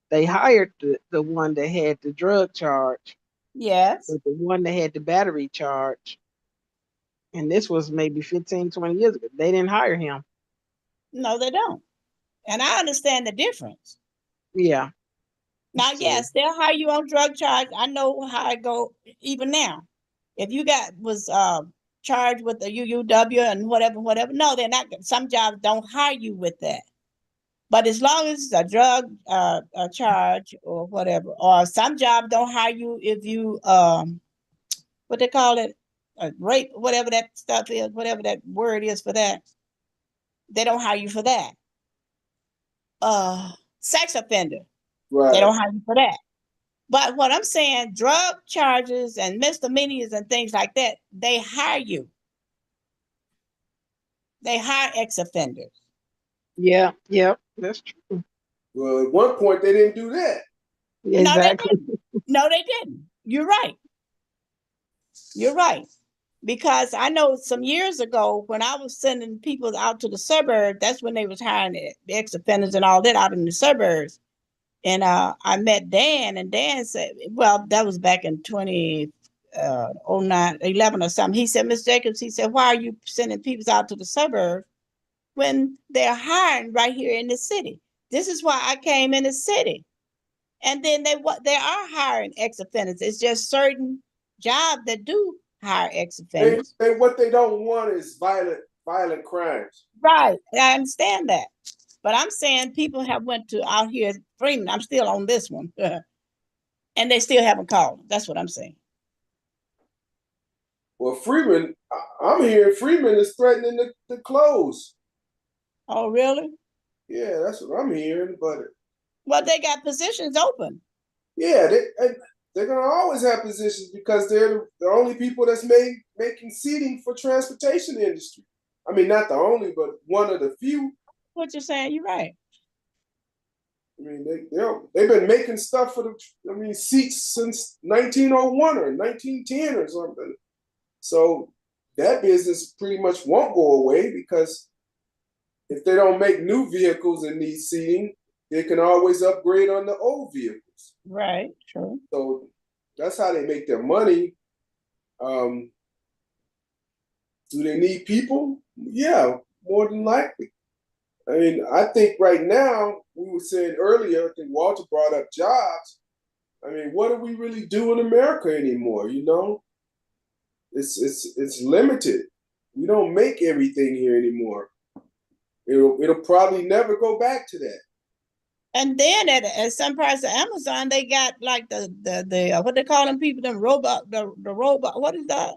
They hired the one that had the drug charge, Yes. but the one that had the battery charge, and this was maybe 15, 20 years ago, they didn't hire him. No, they don't. And I understand the difference. Yeah. Now, So, yes, they'll hire you on drug charge. I know how it go even now. If you was charged with the UUW and whatever, no, they're not. Some jobs don't hire you with that. But as long as it's a drug a charge or whatever, or some jobs don't hire you if you what they call it, rape, whatever that stuff is, whatever that word is for that, they don't hire you for that. Sex offender, they don't Right. hire you for that. But what I'm saying, drug charges and misdemeanors and things like that, they hire you. They hire ex-offenders. yeah, that's true. Well, at one point they didn't do that. No, they Exactly. didn't. No, they didn't. You're right. You're right. Because I know some years ago when I was sending people out to the suburbs, that's when they was hiring the ex-offenders and all that out in the suburbs. And I met Dan, and Dan said, well, that was back in 2009, 11 or something. He said, Miss Jacobs, he said, why are you sending people out to the suburbs when they're hiring right here in the city? This is why I came in the city. And then they are hiring ex-offenders. It's just certain jobs that do hire ex-offenders. What they don't want is violent crimes. Right. I understand that. But I'm saying people have went to out here Freeman. I'm still on this one. And they still haven't called. That's what I'm saying. Well, Freeman, I'm hearing Freeman is threatening to close. Oh, really? Yeah, that's what I'm hearing. But well, they got positions open. Yeah, they're gonna always have positions because they're the only people that's making seating for transportation industry. I mean, not the only, but one of the few. What you're saying, you're right. I mean, they've been making stuff for seats since 1901 or 1910 or something. So that business pretty much won't go away because if they don't make new vehicles and need seating, they can always upgrade on the old vehicles. Right, true. So that's how they make their money. Do they need people? Yeah, more than likely. I mean, I think right now, we were saying earlier, I think Walter brought up jobs. I mean, what do we really do in America anymore? You know, it's limited. We don't make everything here anymore. It'll probably never go back to that. And then at some parts of Amazon, they got like the what they call them people, them robot, the robot, what is that?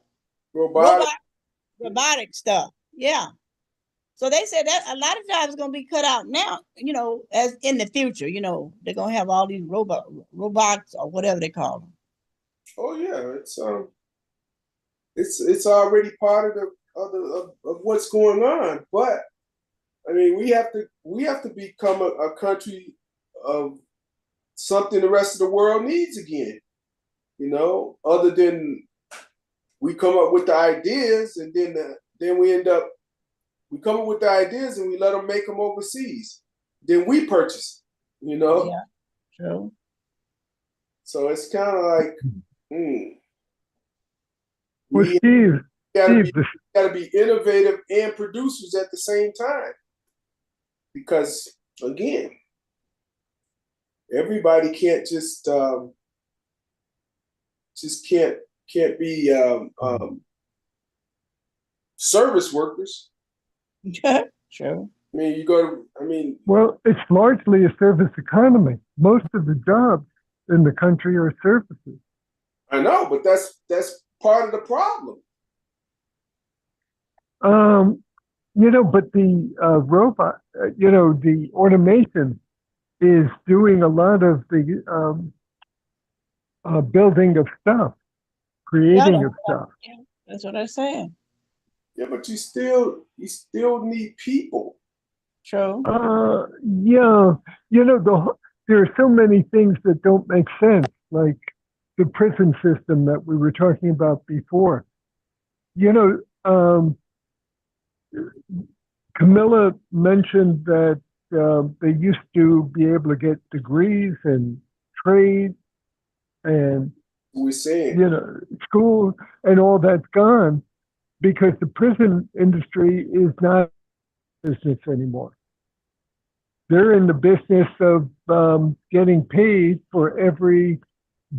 Robotic stuff. Yeah. So they said that a lot of jobs are going to be cut out now, you know, as in the future, you know, they're going to have all these robots or whatever they call them. Oh yeah, it's already part of what's going on. But I mean, we have to become a country of something the rest of the world needs again. You know, other than we come up with the ideas and then we end up We come up with the ideas and we let them make them overseas. Then we purchase, you know? Yeah, true. So it's kind of like, Well, we Steve, gotta Steve, be, gotta be innovative and producers at the same time. Because again, everybody can't just can't be service workers. True. I mean, you go to, I mean, well, it's largely a service economy. Most of the jobs in the country are services. I know, but that's part of the problem. But the robot, the automation is doing a lot of the building of stuff, creating of stuff. Yeah, that's what I'm saying. Yeah, but you still need people. True. Yeah, there are so many things that don't make sense, like the prison system that we were talking about before. Camilla mentioned that they used to be able to get degrees in trade and We're saying, school, and all that's gone because the prison industry is not business anymore. They're in the business of getting paid for every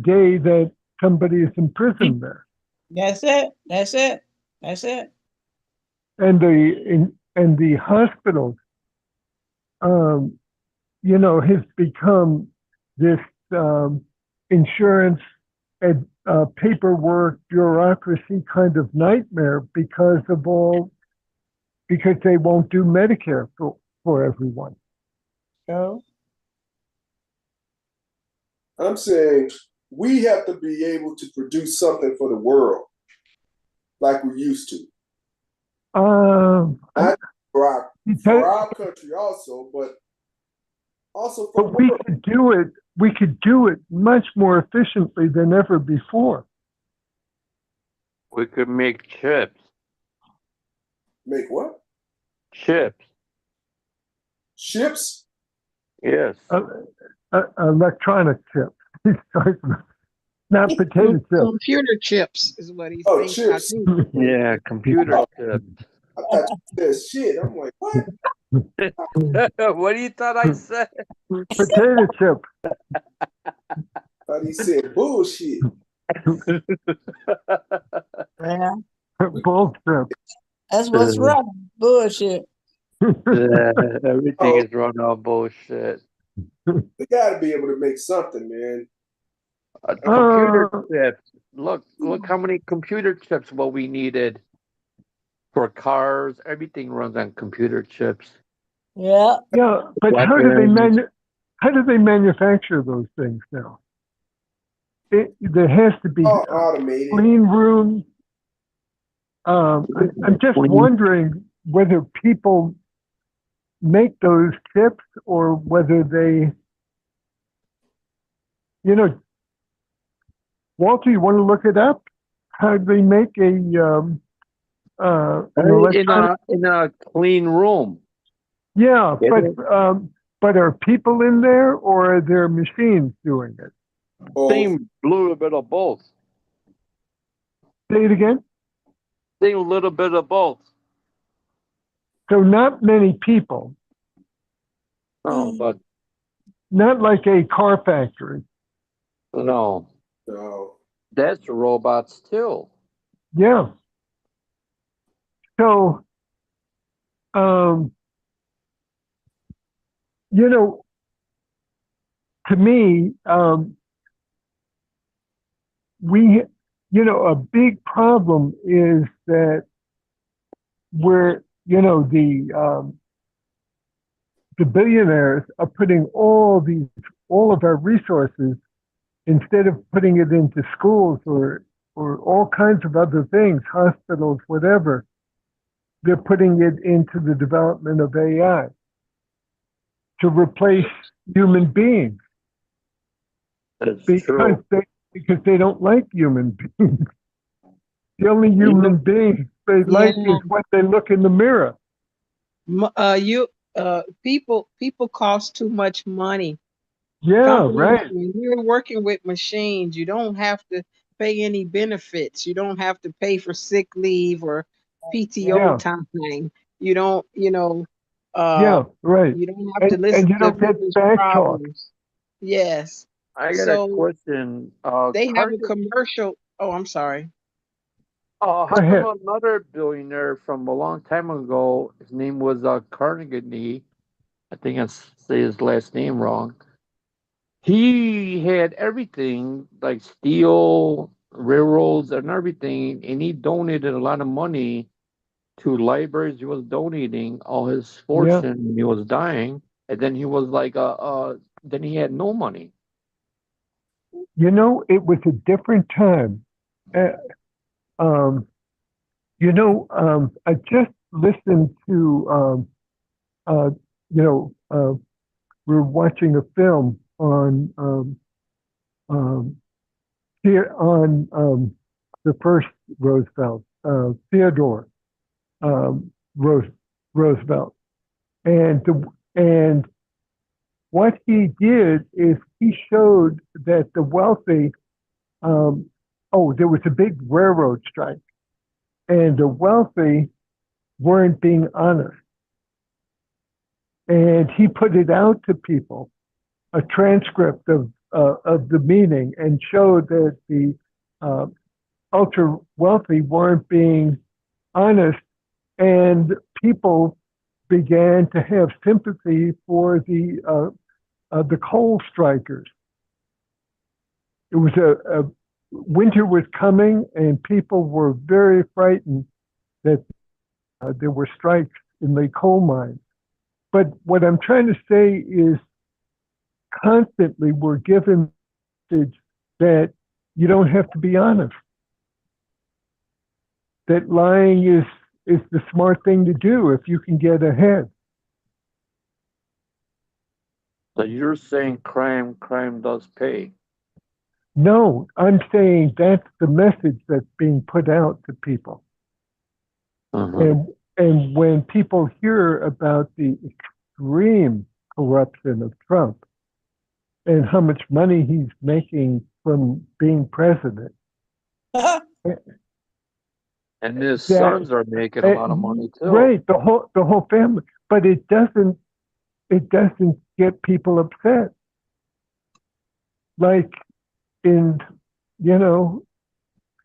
day that somebody is in prison there. That's it. That's it. That's it. And the hospitals, has become this insurance and paperwork bureaucracy kind of nightmare because they won't do Medicare for everyone. True. I'm saying we have to be able to produce something for the world like we used to. Not for our country also, but also for but we could do it much more efficiently than ever before. We could make chips. Make what? Chips. Ships? Yes. Electronic chips. Not potato chips. Computer chips is what he's Oh, saying. chips. Yeah, computer chips. I thought you said shit. I'm like, what? What do you thought I said? Potato chip. Thought he said bullshit. Yeah. Bullshit. That's what's wrong. Bullshit. Everything is run on bullshit. They gotta be able to make something, man. Computer chips. Look how many computer chips what we needed for cars. Everything runs on computer chips. Yeah. Yeah, but how do they manufacture those things now? There has to be Automated. clean rooms. I'm just wondering whether people make those chips or whether they, Walter, you want to look it up? How do they make an electronic? In a clean room. Yeah, but are people in there or are there machines doing it? Same little bit of both. Say it again. Same little bit of both. So not many people. No, but Not like a car factory. no. No. That's robots too. Yeah. So, to me, a big problem is that the billionaires are putting all of our resources, instead of putting it into schools or all kinds of other things, hospitals, whatever, they're putting it into the development of AI to replace human beings. That's Because true. they don't like human beings. The only human beings they like is when they look in the mirror. You people cost too much money. Yeah, Companies, right. when you're working with machines, you don't have to pay any benefits. You don't have to pay for sick leave or PTO Yeah, time. You don't, yeah, uh, right. you don't have to And listen you to don't get people's back talk. problems. Yes. I got a So question. they have a Cargill, commercial. Oh, I'm sorry. Go how come ahead. another billionaire from a long time ago, his name was Carnegie, I think I say his last name wrong. He had everything like steel, railroads, and everything, and he donated a lot of money to libraries. He was donating all his Yeah. fortune when he was dying, and then he was like, then he had no money. It was a different time. Uh, um, I just listened to, uh, you know, uh, we're watching a film on, um, here on, the first Roosevelt, Theodore, Rose, Roosevelt. And, and what he did is he showed that the wealthy, there was a big railroad strike, and the wealthy weren't being honest. And he put it out to people, a transcript of the meeting, and showed that the uh, ultra wealthy weren't being honest, and people began to have sympathy for the coal strikers. It was a winter was coming, and people were very frightened that there were strikes in the coal mines. But what I'm trying to say is constantly we're given message that you don't have to be honest. That lying is the smart thing to do if you can get ahead. So you're saying crime does pay. No, I'm saying that's the message that's being put out to people. Uh-huh. And when people hear about the extreme corruption of Trump and how much money he's making from being president, And his that sons are making a lot of money too. right, the whole family, but it doesn't get people upset like in you know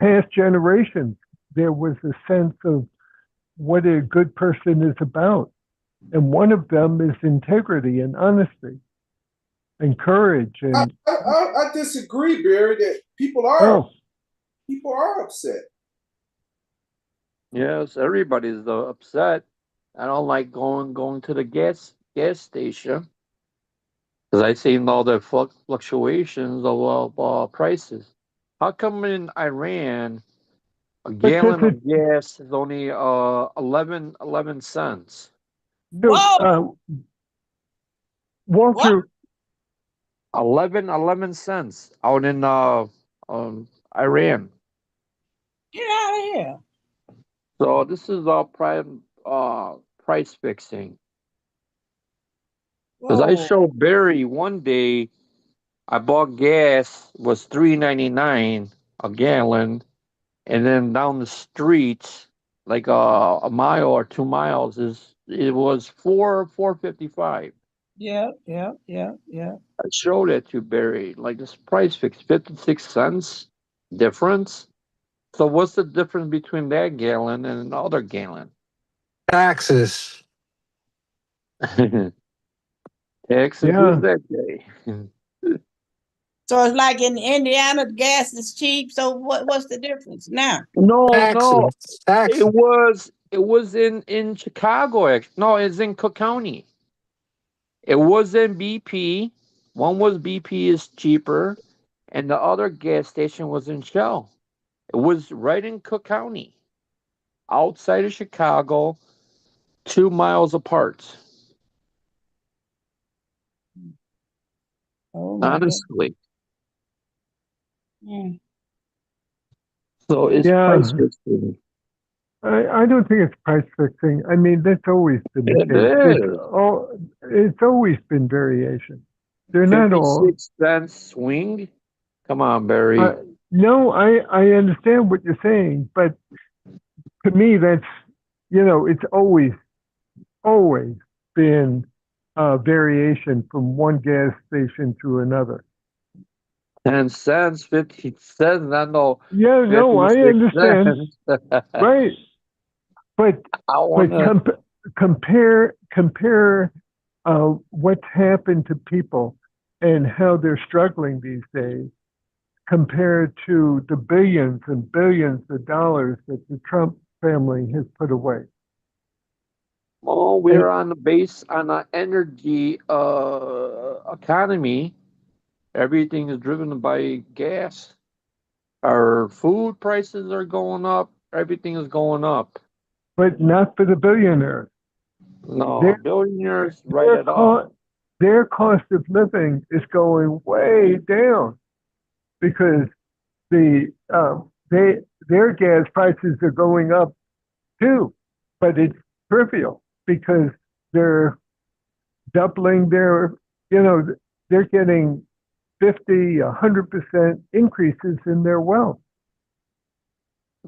past generations. There was a sense of what a good person is about, and one of them is integrity and honesty and courage I, and I, I disagree, Barry, that oh people are upset. Yes, everybody's upset. I don't like going to the gas station because I seen all the fluctuations of prices. How come in Iran a because gallon of gas is only 11 cents? Whoa, uh, what? Walter, 11 cents out in Iran. Get out of here. So this is all price fixing. Because I Whoa. showed Barry one day I bought gas was $3.99 a gallon, and then down the street, like a mile or 2 miles, it was four 55. Yeah, yeah, yeah, yeah. I showed it to Barry, like this price fix 56 cents difference. So what's the difference between that gallon and another gallon? Taxes. Texas, yeah, who's that day? So it's like in Indiana, gas is cheap. So what's the difference now? No, Taxes. Taxes. it was in Chicago. No, it's in Cook County. It was in BP. One was BP is cheaper, and the other gas station was in Shell. It was right in Cook County, outside of Chicago, 2 miles apart. Oh my God. Honestly, Mm, so it's price yeah. fixing. I don't think it's price fixing. I mean, that's always been the It case. is. It's always been variation. They're not all. 56 cents swing. Come on, I, Barry. no, I understand what you're saying, but to me, that's, it's always been variation from one gas station to another. 10 cents, 50 cents. Not no Yeah, no, I 56 understand. cents. Right. But I wanna. compare what's happened to people and how they're struggling these days compared to the billions and billions of dollars that the Trump family has put away. Oh, we're on the base on an energy economy. Everything is driven by gas. Our food prices are going up. Everything is going up. But not for the billionaires. No, Their, billionaires write their, it off. their cost of living is going way down because their gas prices are going up too, but it's trivial because they're doubling they're getting 50, 100% increases in their wealth.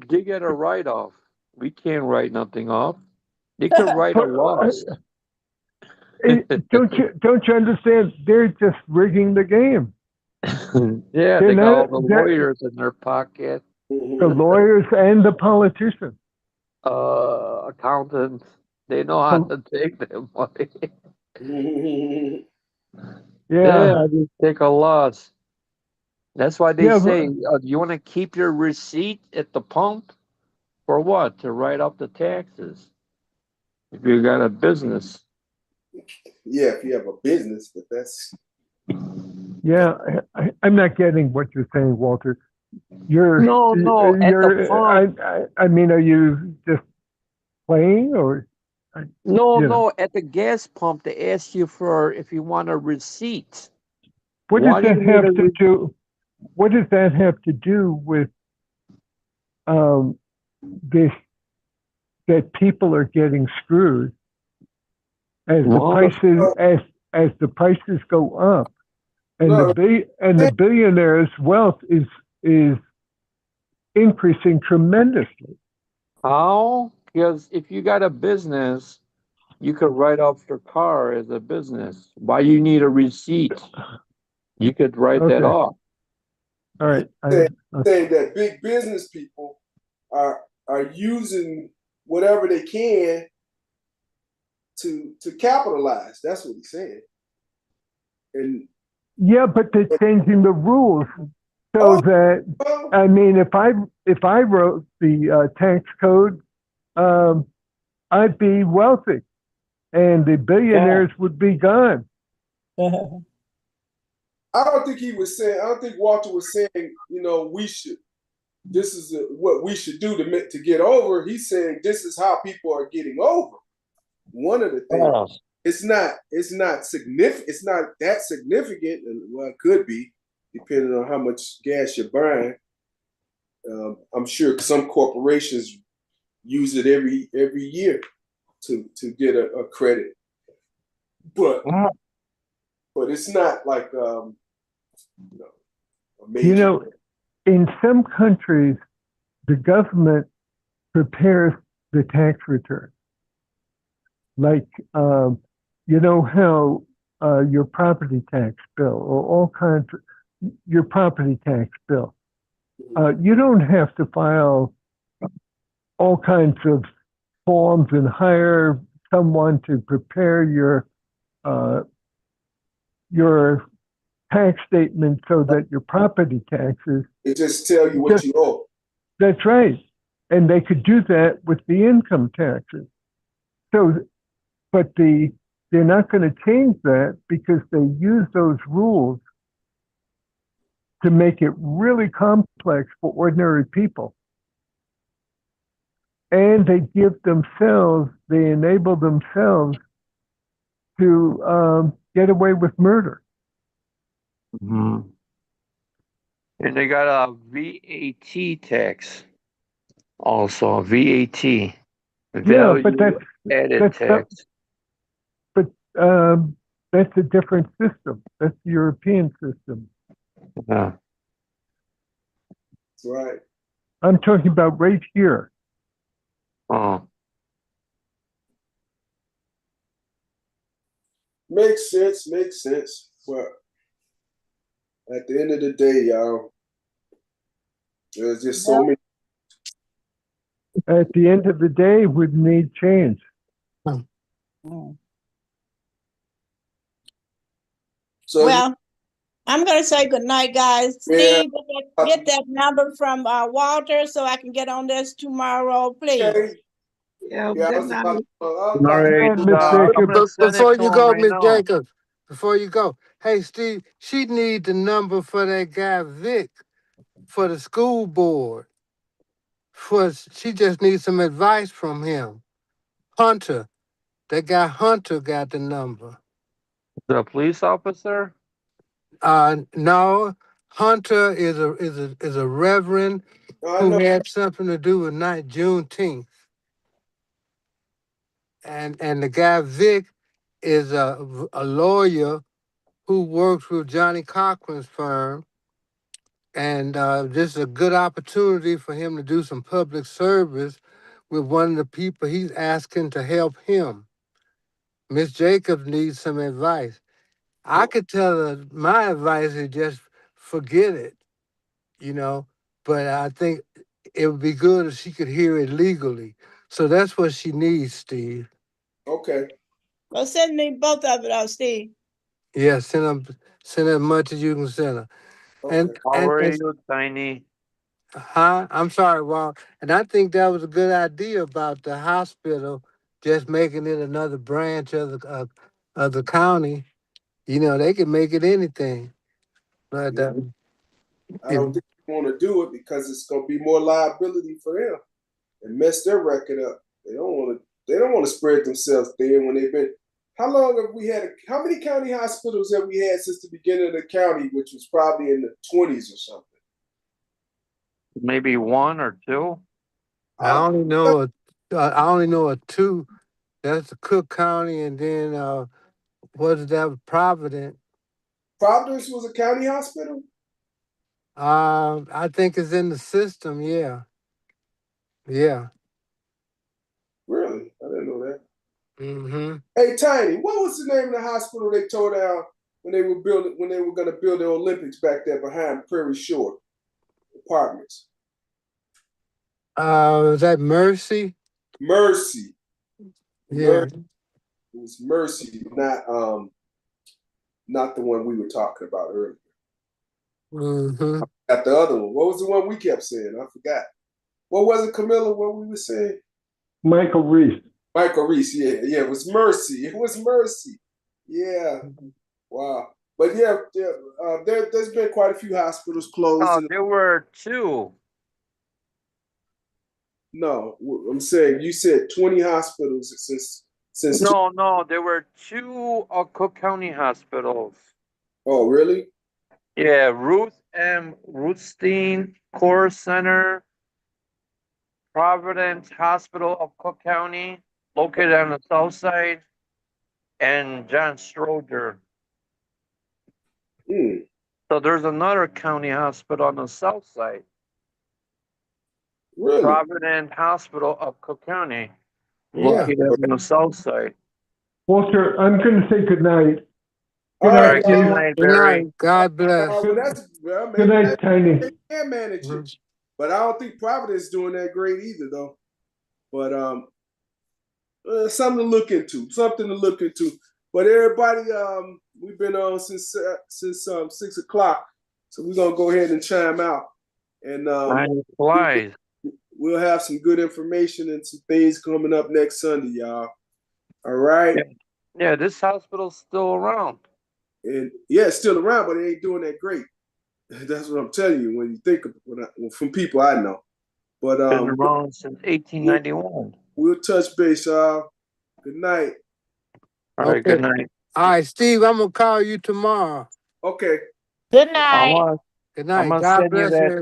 They get a write off. We can't write nothing off. They could write a loss. Don't you understand? They're just rigging the game. Yeah, They're they got all not the they're, lawyers in their pocket, the lawyers and the politicians. accountants. They know how to take their money. Yeah, Yeah, they take a loss. That's why they yeah, say, you want to keep your receipt at the pump for what? To write off the taxes. If you got a business. Yeah, if you have a business, but that's yeah. I'm not getting what you're saying, Walter. No, at the pump. I mean, are you just playing or? No, at the gas pump, they ask you for if you want a receipt. What Why does do you that need have to do? What does that have to do with this? That people are getting screwed as the prices go up, and no. the billionaires' wealth is increasing tremendously. How? Because if you got a business, you could write off your car as a business. Why you need a receipt? You could write that off. All right. Saying that big business people are using whatever they can to capitalize. That's what he's saying. And yeah, but they're changing the rules so that I mean, if I wrote the tax code, I'd be wealthy, and the billionaires would be gone. I don't think he was saying. I don't think Walter was saying. We should. This is what we should do to get over. He's saying this is how people are getting over. One of the things. It's not significant. It's not that significant. Well, it could be, depending on how much gas you're buying. I'm sure some corporations use it every year to get a credit, but it's not like a major. In some countries, the government prepares the tax return. Like, how your property tax bill or all kinds of your property tax bill. You don't have to file all kinds of forms and hire someone to prepare your tax statement so that your property taxes. It just tell you what you owe. That's right. And they could do that with the income taxes. So, but they're not going to change that because they use those rules to make it really complex for ordinary people. And they enable themselves to get away with murder. Mm-hmm. And they got a VAT tax. Also, VAT, Yeah, value but added that's not, tax. but that's a different system. That's the European system. Yeah. That's right. I'm talking about right here. Oh, Makes sense. Makes sense. But at the end of the day, y'all, there's just so many. At the end of the day, we've made change. So Well, I'm gonna say good night, guys. Yeah. Steve, get that number from Walter so I can get on this tomorrow, please. okay. Yeah, Yeah, I good was night. about to, all right. Miss I'm Jacobs. gonna send Before it to you him go, right Miss now. Jacobs, before you go, hey Steve, she need the number for that guy Vic for the school board. She just needs some advice from him. Hunter, that guy Hunter got the number. The police officer? No, Hunter is a reverend I who know. had something to do with Juneteenth. And the guy Vic is a lawyer who works with Johnny Cochran's firm. And this is a good opportunity for him to do some public service with one of the people he's asking to help him. Miss Jacobs needs some advice. I could tell her my advice is just forget it, but I think it would be good if she could hear it legally. So that's what she needs, Steve. Okay. Well, send me both of it out, Steve. Yeah, send her as much as you can send her. Okay. How are you, Tiny? I'm sorry, Walt. And I think that was a good idea about the hospital just making it another branch of the county. They can make it anything. But Yeah. I don't think they want to do it because it's going to be more liability for them and mess their record up. They don't want to. They don't want to spread themselves thin when they've been. How long have we had? How many county hospitals have we had since the beginning of the county, which was probably in the 20s or something? Maybe one or two? I only know of two. That's the Cook County, and then what is that? Providence. Providence was a county hospital? I think it's in the system. Yeah. Really? I didn't know that. Mm-hmm. Hey, Tiny, what was the name of the hospital they tore down when they were going to build the Olympics back there behind Prairie Shore Apartments? Was that Mercy? Mercy. Yeah. Mercy. It was Mercy, not the one we were talking about earlier. Mm-hmm. Got the other one. What was the one we kept saying? I forgot. What was it, Camilla? What we were saying? Michael Reese. Michael Reese. Yeah. It was Mercy. It was Mercy. Yeah. Wow. But there's been quite a few hospitals closed. Oh, there were two. No, I'm saying you said 20 hospitals since. No, there were two Cook County hospitals. Oh, really? Yeah, Ruth M. Ruthstein Core Center, Providence Hospital of Cook County, located on the south side, and John Stroger. So there's another county hospital on the south side. Really? Providence Hospital of Cook County, Yeah. located on the south side. Walter, I'm going to say good night. All right. Good night, Barry. God bless. Good night, Tiny. They can manage it, but I don't think Providence is doing that great either, though. But something to look into. But everybody, we've been on since 6 o'clock, so we're gonna go ahead and chime out, and we'll have some good information and some things coming up next Sunday, y'all. All right. Yeah, this hospital's still around. And yeah, it's still around, but it ain't doing that great. That's what I'm telling you when you think of from people I know. But been around since 1891. We'll touch base, y'all. Good night. All right, good night. All right, Steve, I'm gonna call you tomorrow. Okay. Good night. Good night. I'm gonna God send you bless that you.